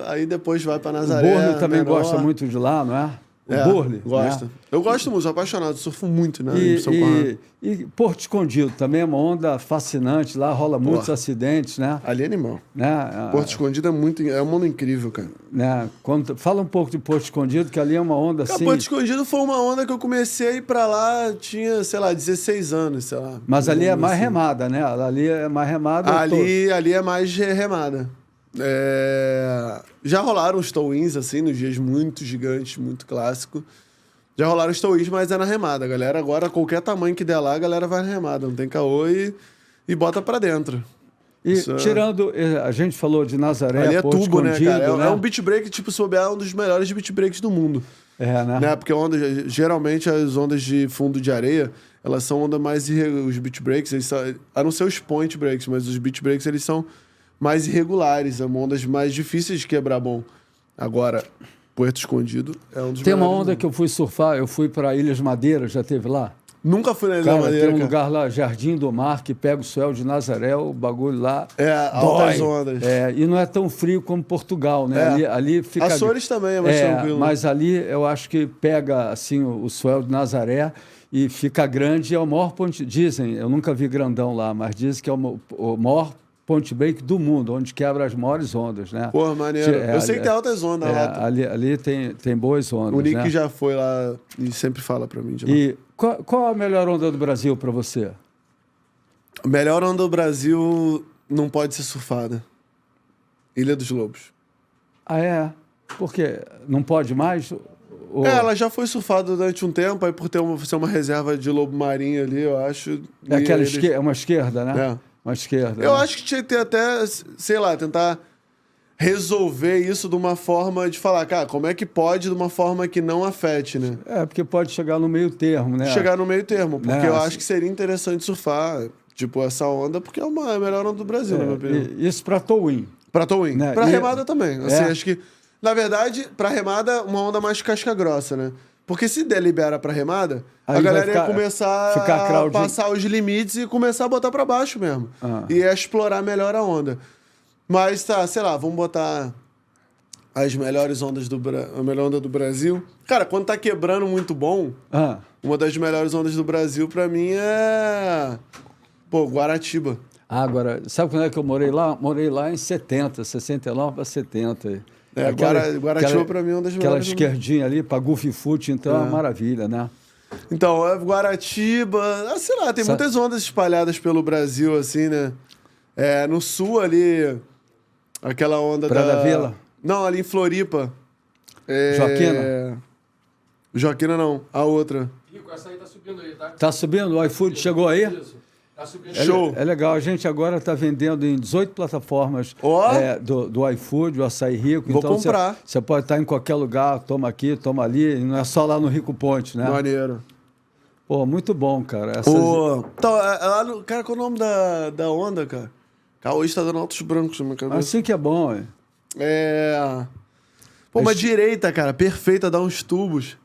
aí depois vai pra Nazaré. O Burley também gosta muito de lá, não é? O Burley. Gosta. Né? Eu gosto muito, sou apaixonado, surfo muito, né? Em São Conrado. E Porto Escondido também é uma onda fascinante. Lá rola muitos acidentes, né? Ali é animal. Né? Porto Escondido é uma onda incrível, cara. Né? Fala um pouco de Porto Escondido, que ali é uma onda assim... Porto Escondido foi uma onda que eu comecei a ir pra lá, tinha, sei lá, 16 anos, sei lá. Mas ali é mais remada, né? Ali é mais remada. Ali é mais remada. Já rolaram os tow-ins, assim, nos dias muito gigantes, muito clássico. Já rolaram os tow-ins, mas é na remada. A galera agora, qualquer tamanho que der lá, a galera vai na remada. Não tem caô e bota pra dentro. E tirando, a gente falou de Nazaré, ali é Porto tubo, né, cara? né? É um beach break, tipo, se bobear, um dos melhores beach breaks do mundo. Né? Porque geralmente as ondas de fundo de areia, elas são ondas mais... Os beach breaks, a não ser os point breaks, mas os beach breaks, eles são mais irregulares, são ondas mais difíceis de quebrar bom. Agora, Porto Escondido é um dos Tem uma melhores onda que eu fui surfar, eu fui para Ilhas Madeira, já teve lá? Nunca fui na Ilha Madeira, tem um lugar lá, Jardim do Mar, que pega o swell de Nazaré, o bagulho lá altas ondas. E não é tão frio como Portugal, né? Ali fica... Açores também é mais tranquilo. Mas ali eu acho que pega assim, o swell de Nazaré e fica grande, é o maior ponto... Dizem, eu nunca vi grandão lá, mas dizem que é o maior point break do mundo, onde quebra as maiores ondas, né? Porra, maneiro. Eu sei que tem altas ondas lá. Ali tem boas ondas, o Nick né? já foi lá e sempre fala pra mim de lá. E qual a melhor onda do Brasil para você? A melhor onda do Brasil não pode ser surfada. Ilha dos Lobos. Ah, é? Por quê? Não pode mais? Ela já foi surfada durante um tempo, aí por ser uma reserva de lobo marinho ali, eu acho... É aquela uma esquerda, né? É. Uma esquerda. Eu acho que tinha que ter até, sei lá, tentar resolver isso de uma forma de falar, cara, como é que pode de uma forma que não afete, né? Porque pode chegar no meio termo, né? Chegar no meio termo, porque Né? eu acho que seria interessante surfar, tipo, essa onda, porque é a melhor onda do Brasil, na minha opinião. Isso para towing. Pra towing. Né? Pra remada também. Assim, acho que, na verdade, pra remada, uma onda mais casca grossa, né? Porque se delibera pra remada, Aí a galera vai ia começar a passar os limites e começar a botar pra baixo mesmo. E ia explorar melhor a onda. Mas tá, sei lá, vamos botar as melhores ondas a melhor onda do Brasil. Cara, quando tá quebrando muito bom, uma das melhores ondas do Brasil pra mim é... Pô, Guaratiba. Agora, sabe quando é que eu morei lá? Morei lá em 69 para 70. Guaratiba pra mim é uma das melhores. Aquela esquerdinha ali para Goofy Foot, então é uma maravilha, né? Então, Guaratiba... sei lá, tem muitas ondas espalhadas pelo Brasil, assim, né? No sul ali, aquela onda Praia da Vila? Não, ali em Floripa. Joaquina? Joaquina não, a outra. Rico, essa aí tá subindo aí, tá? Tá subindo? O iFood chegou aí? Isso. Tá subindo. Show. É legal, a gente agora está vendendo em 18 plataformas do iFood, o Açaí Rico. Vou então comprar. Você pode estar em qualquer lugar, toma aqui, toma ali, e não é só lá no Rico Ponte, né? Maneiro. Pô, muito bom, cara. Então, lá no... Cara, qual é o nome da onda, cara? Cara, hoje tá dando altos brancos na minha cabeça. Assim que é bom, hein? Pô, uma direita, cara, perfeita, dá uns tubos.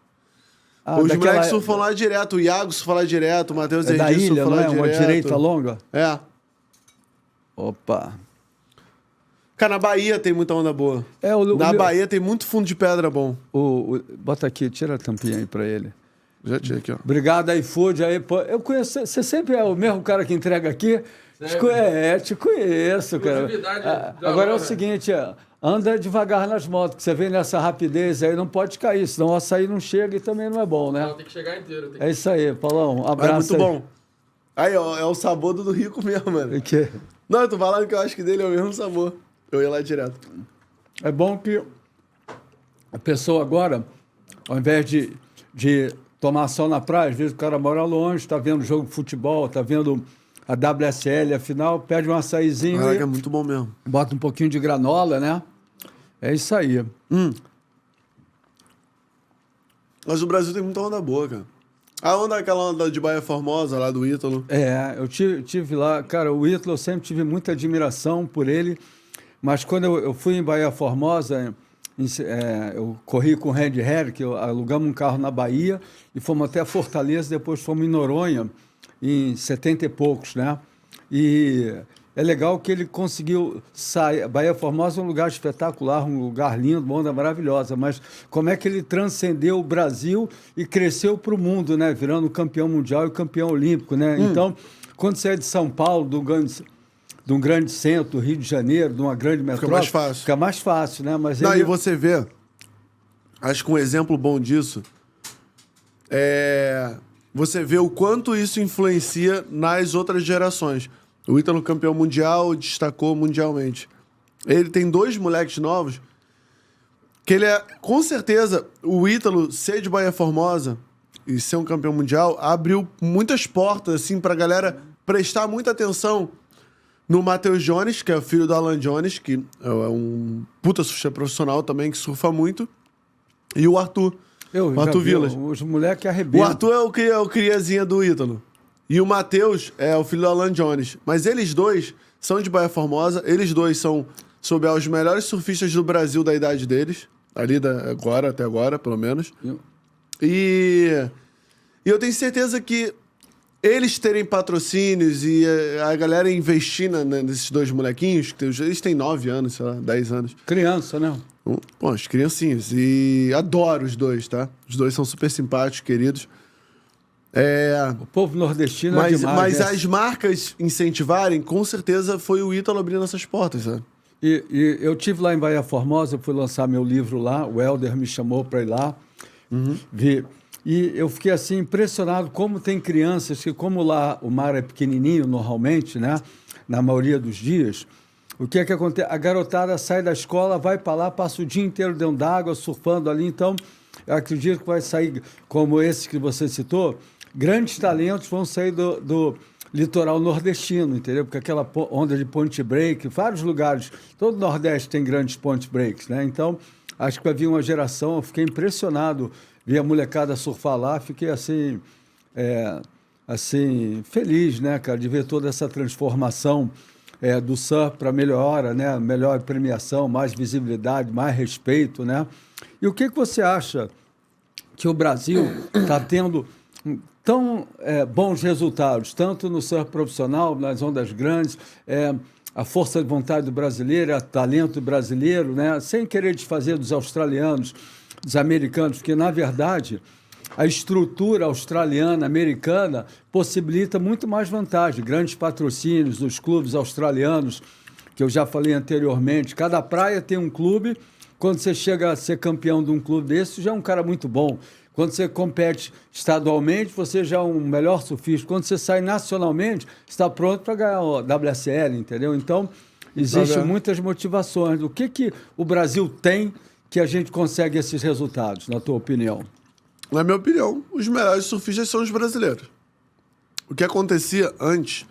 Os moleques surfam lá direto, o Iago surfa lá direto, o Matheus da Erdi ilha, surfa lá não é? direto. Uma direita longa? Opa. Cara, na Bahia tem muita onda boa. Na Bahia tem muito fundo de pedra bom. Bota aqui, tira a tampinha aí pra ele. Já tinha aqui, ó. Obrigado, iFood. Aí, pô, eu conheço. Você sempre é o mesmo cara que entrega aqui? Te conheço, cara. Agora é o seguinte, anda devagar nas motos, que você vem nessa rapidez aí, não pode cair, senão o açaí não chega e também não é bom, né? Não, tem que chegar inteiro. É isso aí, Paulão. Um abraço. É muito bom. Aí, ó, é o sabor do Rico mesmo, mano. Não, eu tô falando que eu acho que dele é o mesmo sabor. Eu ia lá direto. É bom que a pessoa agora, ao invés de tomar sol na praia, às vezes o cara mora longe, está vendo jogo de futebol, está vendo a WSL, afinal, pede um açaizinho é muito bom mesmo. Bota um pouquinho de granola, né? É isso aí. Mas o Brasil tem muita onda boa, cara. Aquela onda de Baía Formosa, lá do Ítalo. Eu tive lá, cara, o Ítalo, eu sempre tive muita admiração por ele, mas quando eu fui em Baía Formosa, eu corri com o Red Herrick, alugamos um carro na Bahia e fomos até Fortaleza, depois fomos em Noronha, em 70 e poucos, né? E é legal que ele conseguiu sair. Baía Formosa é um lugar espetacular, um lugar lindo, uma onda maravilhosa, mas como é que ele transcendeu o Brasil e cresceu para o mundo, né? Virando campeão mundial e campeão olímpico, né? Então, quando você é de São Paulo, de um grande centro, Rio de Janeiro, de uma grande metrópole... Fica mais fácil, né? Mas e você vê, acho que um exemplo bom disso você vê o quanto isso influencia nas outras gerações. O Ítalo campeão mundial destacou mundialmente. Ele tem 2 moleques novos que ele com certeza, o Ítalo ser de Baía Formosa e ser um campeão mundial abriu muitas portas, assim, pra galera prestar muita atenção no Matheus Jones, que é o filho do Alan Jones, que é um puta surfista profissional também, que surfa muito, e o Arthur. O Arthur Vilas. Os moleques arrebentam. O Arthur é o criazinha do Ítalo. E o Matheus é o filho do Alan Jones. Mas eles dois são de Baía Formosa, eles dois são, sob os melhores surfistas do Brasil da idade deles, até agora, pelo menos. E eu tenho certeza que eles terem patrocínios e a galera investir nesses 2 molequinhos, que eles têm 9 anos, sei lá, 10 anos. Criança, né? Pô, as criancinhas. E adoro os 2, tá? Os 2 são super simpáticos, queridos. O povo nordestino é demais. Mas né? as marcas incentivarem, com certeza foi o Ítalo abrindo essas portas, sabe? E eu tive lá em Bahia Formosa, eu fui lançar meu livro lá, o Helder me chamou para ir lá ver. E eu fiquei assim impressionado como tem crianças que, como lá o mar é pequenininho normalmente, né, na maioria dos dias, o que é que acontece? A garotada sai da escola, vai para lá, passa o dia inteiro dentro d'água, surfando ali. Então, eu acredito que vai sair, como esse que você citou, grandes talentos vão sair do litoral nordestino, entendeu? Porque aquela onda de point break, vários lugares, todo o Nordeste tem grandes point breaks, né? Então, acho que vai vir uma geração, eu fiquei impressionado, vi a molecada surfar lá, fiquei assim, assim, feliz, né, cara, de ver toda essa transformação do surf para melhora, né? Melhor premiação, mais visibilidade, mais respeito, né? E o que você acha que o Brasil está tendo tão bons resultados, tanto no surf profissional, nas ondas grandes, a força de vontade do brasileiro, o talento brasileiro, né? Sem querer desfazer dos australianos, dos americanos, porque, na verdade, a estrutura australiana, americana, possibilita muito mais vantagem. Grandes patrocínios dos clubes australianos, que eu já falei anteriormente. Cada praia tem um clube. Quando você chega a ser campeão de um clube desse, já é um cara muito bom. Quando você compete estadualmente, você já é um melhor surfista. Quando você sai nacionalmente, está pronto para ganhar o WSL, entendeu? Então, existem muitas motivações. O que o Brasil tem que a gente consegue esses resultados, na tua opinião? Na minha opinião, os melhores surfistas são os brasileiros. O que acontecia antes...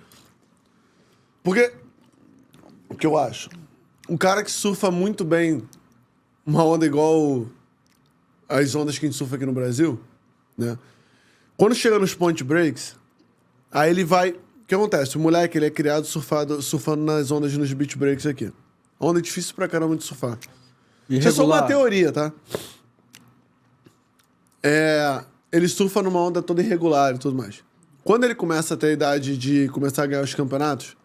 Porque, o que eu acho? Um cara que surfa muito bem uma onda igual as ondas que a gente surfa aqui no Brasil, né? Quando chega nos point breaks, aí ele vai... O que acontece? O moleque, ele é criado surfando nas ondas nos beach breaks aqui. Onda difícil pra caramba de surfar. Isso é só uma teoria, tá? Ele surfa numa onda toda irregular e tudo mais. Quando ele começa a ter a idade de começar a ganhar os campeonatos,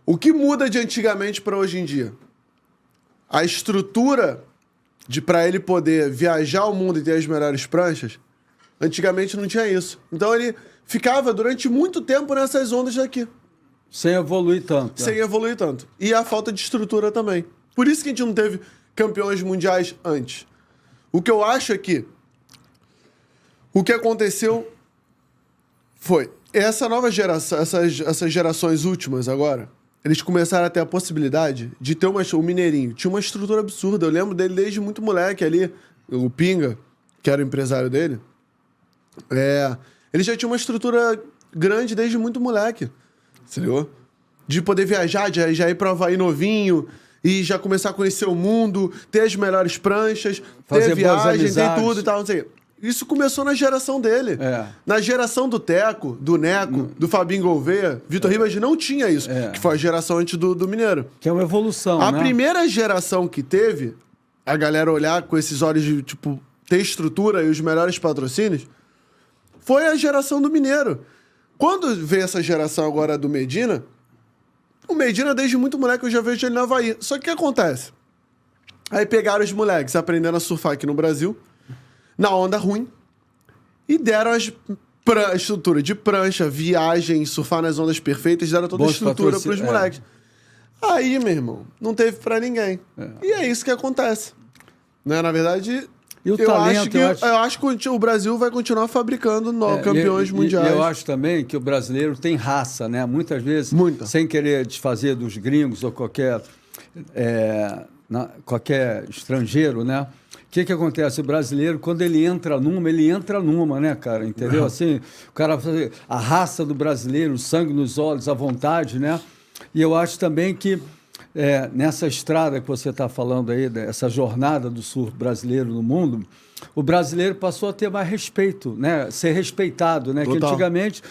o que muda de antigamente para hoje em dia? A estrutura para ele poder viajar o mundo e ter as melhores pranchas, antigamente não tinha isso. Então ele ficava durante muito tempo nessas ondas daqui. Sem evoluir tanto. Sem evoluir tanto. E a falta de estrutura também. Por isso que a gente não teve campeões mundiais antes. O que eu acho é que o que aconteceu foi essa nova geração, essas gerações últimas agora, eles começaram a ter a possibilidade de ter o Mineirinho. Tinha uma estrutura absurda. Eu lembro dele desde muito moleque ali, o Pinga, que era o empresário dele. Ele já tinha uma estrutura grande desde muito moleque. Entendeu? De poder viajar, já ir pra Havaí novinho e já começar a conhecer o mundo, ter as melhores pranchas, ter viagem, ter tudo e tal, não sei. Isso começou na geração dele. Na geração do Teco, do Neco, do Fabinho Gouveia, Vitor Ribas não tinha isso, que foi a geração antes do Mineiro. Que é uma evolução, A né? primeira geração que teve, a galera olhar com esses olhos de, tipo, ter estrutura e os melhores patrocínios, foi a geração do Mineiro. Quando veio essa geração agora do Medina, o Medina, desde muito moleque, eu já vejo ele na Havaí. Só que o que acontece? Aí pegaram os moleques aprendendo a surfar aqui no Brasil, na onda ruim, e deram a estrutura de prancha, viagem, surfar nas ondas perfeitas, deram toda a estrutura pros moleques. Aí, meu irmão, não teve pra ninguém. E é isso que acontece. Né? Na verdade... E o talento, eu acho que o Brasil vai continuar fabricando campeões mundiais. E eu acho também que o brasileiro tem raça, né? Muitas vezes, sem querer desfazer dos gringos ou qualquer estrangeiro, né? O que acontece? O brasileiro, quando ele entra numa, né, cara? Entendeu? Assim, o cara a raça do brasileiro, o sangue nos olhos, a vontade, né? E eu acho também que nessa estrada que você está falando aí, essa jornada do surf brasileiro no mundo, o brasileiro passou a ter mais respeito, né? Ser respeitado, né? Total. Que antigamente,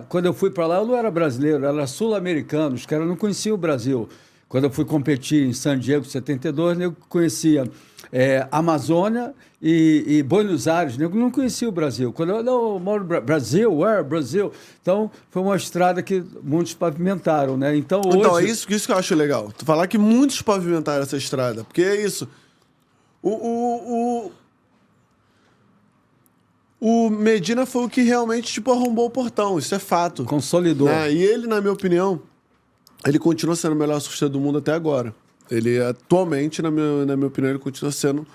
quando eu fui para lá, eu não era brasileiro, eu era sul-americano, os caras não conheciam o Brasil. Quando eu fui competir em San Diego, em 72, eu conhecia Amazônia e Buenos Aires, eu não conhecia o Brasil. Quando eu moro no Brasil, Brasil. Então, foi uma estrada que muitos pavimentaram, né? Então, hoje... Então, é isso que eu acho legal. Tu falar que muitos pavimentaram essa estrada, porque é isso. o Medina foi o que realmente, tipo, arrombou o portão. Isso é fato. Consolidou. Né? E ele, na minha opinião, ele continua sendo o melhor surfista do mundo até agora. Ele, atualmente, na minha opinião, ele continua sendo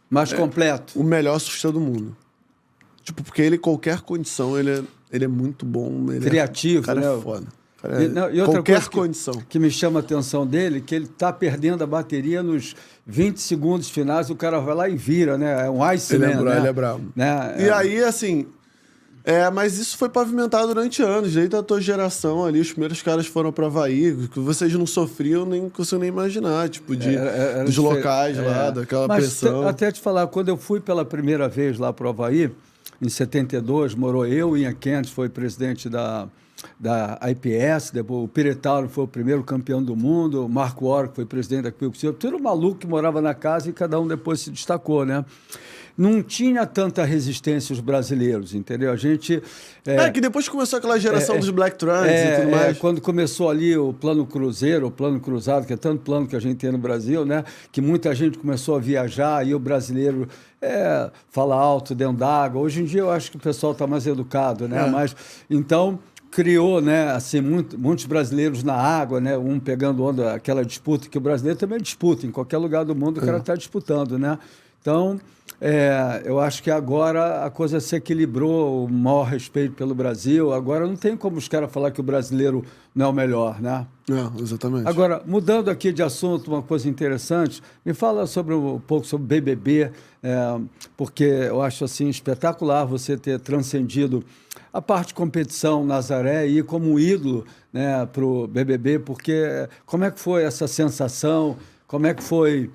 Mais completo. o melhor surfista do mundo. Tipo, porque ele, qualquer condição, ele é muito bom. Ele Criativo, o cara né? é foda. O cara E, não, e outra qualquer coisa condição. que me chama a atenção dele, que ele está perdendo a bateria nos 20 segundos finais, o cara vai lá e vira, né? É um Iceman, né? Ele é bravo. Né? E aí, assim... mas isso foi pavimentado durante anos, desde a tua geração ali, os primeiros caras foram para Havaí, que vocês não sofriam, nem consigo nem imaginar, tipo, dos locais lá, daquela pressão. Até te falar, quando eu fui pela primeira vez lá para o Havaí, em 72, morou eu, Ian Kent, foi presidente da IPS, depois o Piretauro foi o primeiro campeão do mundo, o Marco Warwick foi presidente da Quicksilver, tudo maluco que morava na casa e cada um depois se destacou, né? Não tinha tanta resistência os brasileiros, entendeu? A gente... que depois começou aquela geração dos Black Trans e tudo mais. Quando começou ali o plano cruzeiro, o plano cruzado, que é tanto plano que a gente tem no Brasil, né? Que muita gente começou a viajar e o brasileiro fala alto dentro d'água. Hoje em dia eu acho que o pessoal está mais educado, né? Mas, então... criou, né, assim, muitos brasileiros na água, né, um pegando onda, aquela disputa que o brasileiro também disputa, em qualquer lugar do mundo o cara está disputando, né? Então, eu acho que agora a coisa se equilibrou, o maior respeito pelo Brasil, agora não tem como os caras falar que o brasileiro não é o melhor, né? Exatamente. Agora, mudando aqui de assunto, uma coisa interessante, me fala um pouco sobre BBB, porque eu acho assim espetacular você ter transcendido a parte de competição Nazaré e ir como ídolo, né, para o BBB, porque como é que foi essa sensação, como é que foi,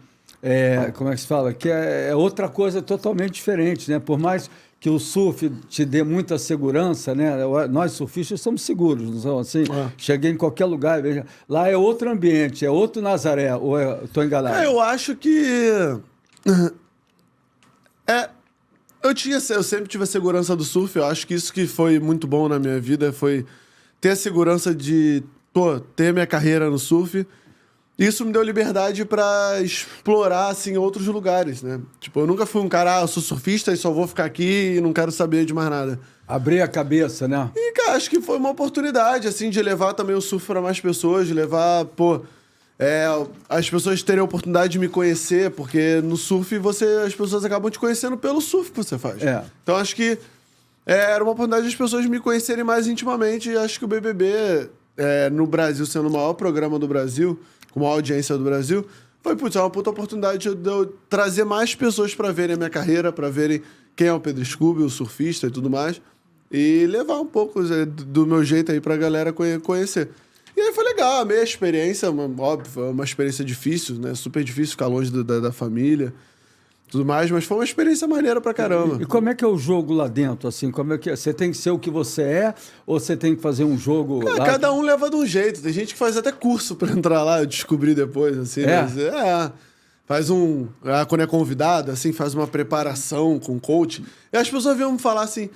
como é que se fala, que é outra coisa totalmente diferente, né, por mais que o surf te dê muita segurança, né, nós surfistas somos seguros, não somos assim, cheguei em qualquer lugar, veja, lá é outro ambiente, é outro Nazaré, ou estou enganado? Eu acho que... Eu sempre tive a segurança do surf, eu acho que isso que foi muito bom na minha vida foi ter a segurança de ter minha carreira no surf. Isso me deu liberdade pra explorar, assim, outros lugares, né? Tipo, eu nunca fui um cara, eu sou surfista e só vou ficar aqui e não quero saber de mais nada. Abrir a cabeça, né? E, cara, acho que foi uma oportunidade, assim, de levar também o surf pra mais pessoas, de levar, as pessoas terem a oportunidade de me conhecer, porque no surf as pessoas acabam te conhecendo pelo surf que você faz. Então acho que era uma oportunidade das pessoas me conhecerem mais intimamente, e acho que o BBB, no Brasil, sendo o maior programa do Brasil, com a maior audiência do Brasil, foi uma puta oportunidade de eu trazer mais pessoas para verem a minha carreira, para verem quem é o Pedro Scooby, o surfista e tudo mais, e levar um pouco do meu jeito aí pra galera conhecer. E aí foi legal, a minha experiência, óbvio, uma experiência difícil, né? Super difícil ficar longe da família, tudo mais, mas foi uma experiência maneira pra caramba. E como é que é o jogo lá dentro, assim? Como é que é? Você tem que ser o que você é ou você tem que fazer um jogo lá? Cada um leva de um jeito. Tem gente que faz até curso pra entrar lá, eu descobri depois, assim. Mas, faz quando é convidado, assim, faz uma preparação com coach. E as pessoas vinham me falar assim,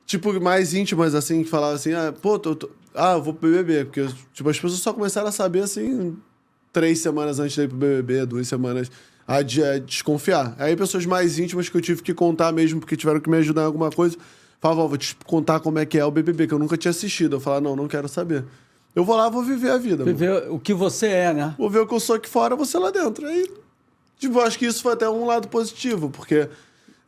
tipo, mais íntimas, assim, que falavam assim, eu vou pro BBB, porque tipo, as pessoas só começaram a saber, assim, 3 semanas antes de ir pro BBB, 2 semanas a desconfiar. Aí pessoas mais íntimas que eu tive que contar mesmo, porque tiveram que me ajudar em alguma coisa, falavam, vou te contar como é que é o BBB, que eu nunca tinha assistido. Eu falava, não quero saber. Eu vou lá, vou viver a vida. Viver o que você é, né? Vou ver o que eu sou aqui fora, você lá dentro. Aí, tipo, acho que isso foi até um lado positivo, porque...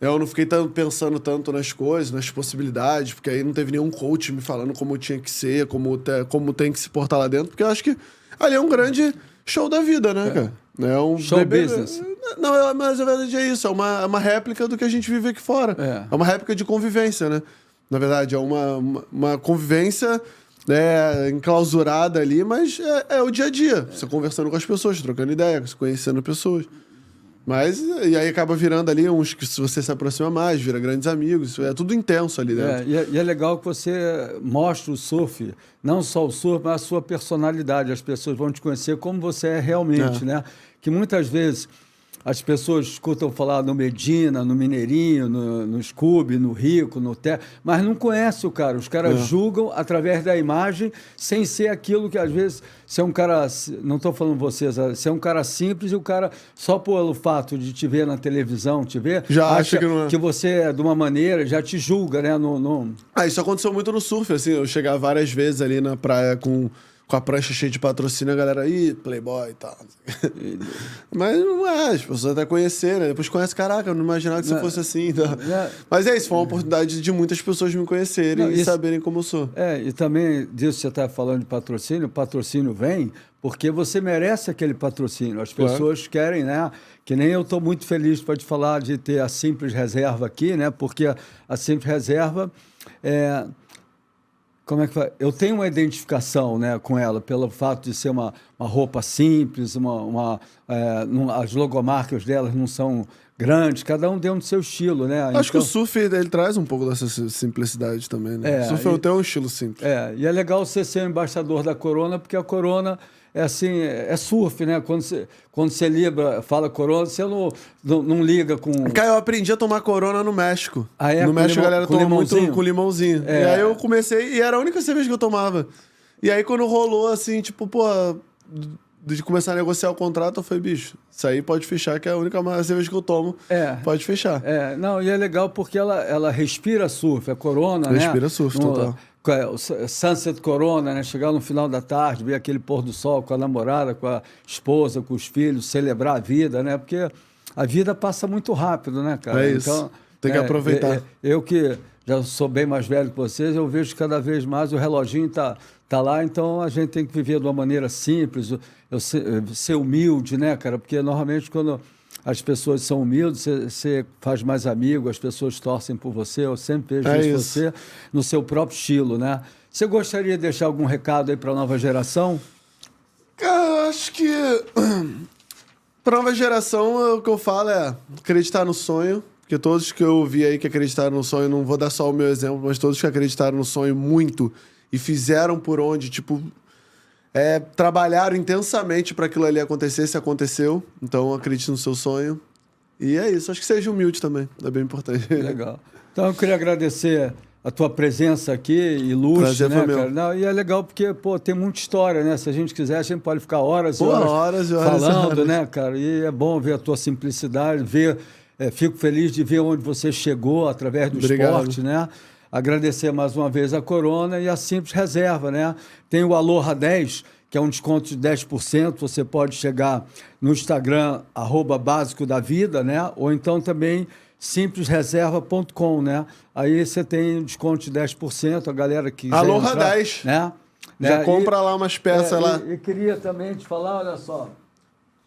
eu não fiquei pensando tanto nas coisas, nas possibilidades, porque aí não teve nenhum coach me falando como eu tinha que ser, como tem que se portar lá dentro, porque eu acho que ali é um grande show da vida, né, cara? É um show business. Não, mas a verdade é isso, é uma réplica do que a gente vive aqui fora. É uma réplica de convivência, né? Na verdade, é uma convivência enclausurada ali, mas é o dia a dia. Você conversando com as pessoas, trocando ideia, se conhecendo pessoas. Mas, e aí acaba virando ali uns que se você se aproxima mais, vira grandes amigos, é tudo intenso ali dentro. E é legal que você mostra o surf, não só o surf, mas a sua personalidade. As pessoas vão te conhecer como você é realmente, né? Que muitas vezes as pessoas escutam falar no Medina, no Mineirinho, no Scooby, no Rico, no Té, mas não conhecem o cara. Os caras julgam através da imagem, sem ser aquilo que, às vezes, se é um cara... Não estou falando vocês, se é um cara simples e o cara, só pelo fato de te ver na televisão, te ver, já acha que não é. Que você é de uma maneira, já te julga, né? Isso aconteceu muito no surf, assim. Eu chegava várias vezes ali na praia com a prancha cheia de patrocínio, a galera, playboy e tal. Mas não é, as pessoas até conhecerem, né? Depois conhece, caraca, eu não imaginava que você fosse assim. Então. Mas é isso, foi uma oportunidade de muitas pessoas me conhecerem e saberem como eu sou. E também disso que você está falando de patrocínio, o patrocínio vem porque você merece aquele patrocínio. As pessoas querem, né? Que nem eu estou muito feliz para te falar de ter a Simples Reserva aqui, né? Porque a Simples Reserva como é que faz? Eu tenho uma identificação, né, com ela, pelo fato de ser uma roupa simples, as logomarcas delas não são grandes, cada um dentro do seu estilo, né? Acho que o surf, ele traz um pouco dessa simplicidade também, né? O surf tem um estilo simples. E é legal você ser o embaixador da Corona, porque a Corona é assim, é surf, né? Quando você fala Corona, você não liga com... Cara, eu aprendi a tomar Corona no México. No México a galera toma muito com limãozinho. E aí eu comecei, e era a única cerveja que eu tomava. E aí quando rolou assim, tipo, de começar a negociar o contrato, eu falei, bicho, isso aí pode fechar, que é a única cerveja que eu tomo. Pode fechar. Não, e é legal porque ela respira surf, a Corona, né? Respira surf, total. O Sunset Corona, né? Chegar no final da tarde, ver aquele pôr do sol com a namorada, com a esposa, com os filhos, celebrar a vida, né? Porque a vida passa muito rápido, né, cara? É isso. Então, tem que aproveitar. Eu que já sou bem mais velho que vocês, eu vejo cada vez mais o reloginho tá lá, então a gente tem que viver de uma maneira simples, ser humilde, né, cara? Porque normalmente quando as pessoas são humildes, você faz mais amigos, as pessoas torcem por você, eu sempre vejo você no seu próprio estilo, né? Você gostaria de deixar algum recado aí para a nova geração? Cara, eu acho que para a nova geração o que eu falo é acreditar no sonho, porque todos que eu vi aí que acreditaram no sonho, não vou dar só o meu exemplo, mas todos que acreditaram no sonho muito e fizeram por onde, tipo... trabalharam intensamente para aquilo ali acontecesse, aconteceu. Então, acredite no seu sonho. E é isso. Acho que seja humilde também. É bem importante. Legal. Então, eu queria agradecer a tua presença aqui, ilustre, prazer, né, cara? Não, e é legal porque, tem muita história, né? Se a gente quiser, a gente pode ficar horas e horas falando, né, cara? E é bom ver a tua simplicidade, fico feliz de ver onde você chegou através do esporte, né? Agradecer mais uma vez a Corona e a Simples Reserva, né? Tem o Aloha 10, que é um desconto de 10%. Você pode chegar no Instagram, @básico da vida, né? Ou então também simplesreserva.com, né? Aí você tem um desconto de 10%. A galera que quiser Aloha entrar, 10. né? Já compra lá umas peças lá. E queria também te falar, olha só,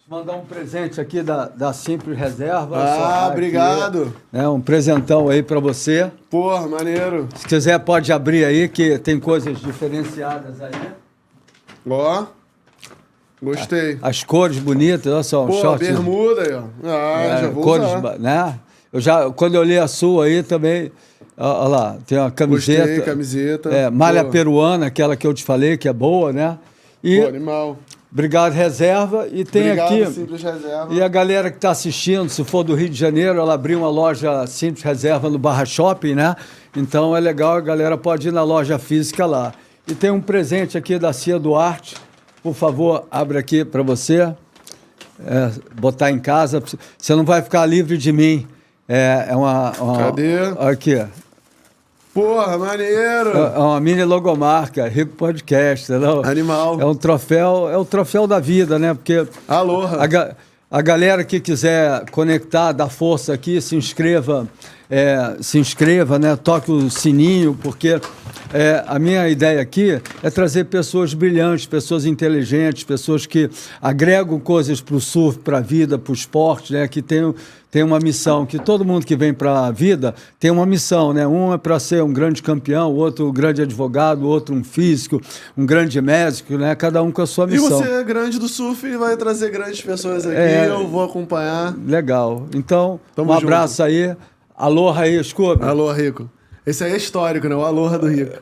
mandar um presente aqui da Simples Reserva. Obrigado. Aqui, um presentão aí para você. Porra, maneiro. Se quiser, pode abrir aí, que tem coisas diferenciadas aí. Ó, gostei. As cores bonitas, olha só, um short. Bermuda aí, ó. Já vou cores, usar. né? Quando eu olhei a sua aí também, olha lá, tem uma camiseta. Gostei, camiseta. Malha peruana, aquela que eu te falei, que é boa, né? E animal. Obrigado, Reserva. E tem aqui. Simples Reserva. E a galera que está assistindo, se for do Rio de Janeiro, ela abriu uma loja Simples Reserva no Barra Shopping, né? Então é legal, a galera pode ir na loja física lá. E tem um presente aqui da Cia Duarte. Por favor, abre aqui para você. Botar em casa. Você não vai ficar livre de mim. Cadê? Aqui. Porra, maneiro! É uma mini logomarca, Rico Podcast, não? Animal. É um troféu da vida, né? Porque Aloha. a galera que quiser conectar, dar força aqui, se inscreva, né? Toque o sininho, porque a minha ideia aqui é trazer pessoas brilhantes, pessoas inteligentes, pessoas que agregam coisas para o surf, para a vida, para o esporte, né? Que tem uma missão, que todo mundo que vem para a vida tem uma missão, né? Um é para ser um grande campeão, o outro um grande advogado, o outro um físico, um grande médico, né? Cada um com a sua missão. E você é grande do surf e vai trazer grandes pessoas aqui, eu vou acompanhar. Legal. Então, Tamo um abraço junto. Aí. Aloha aí, Scooby. Aloha, Rico. Esse aí é histórico, né? O Aloha do Rico.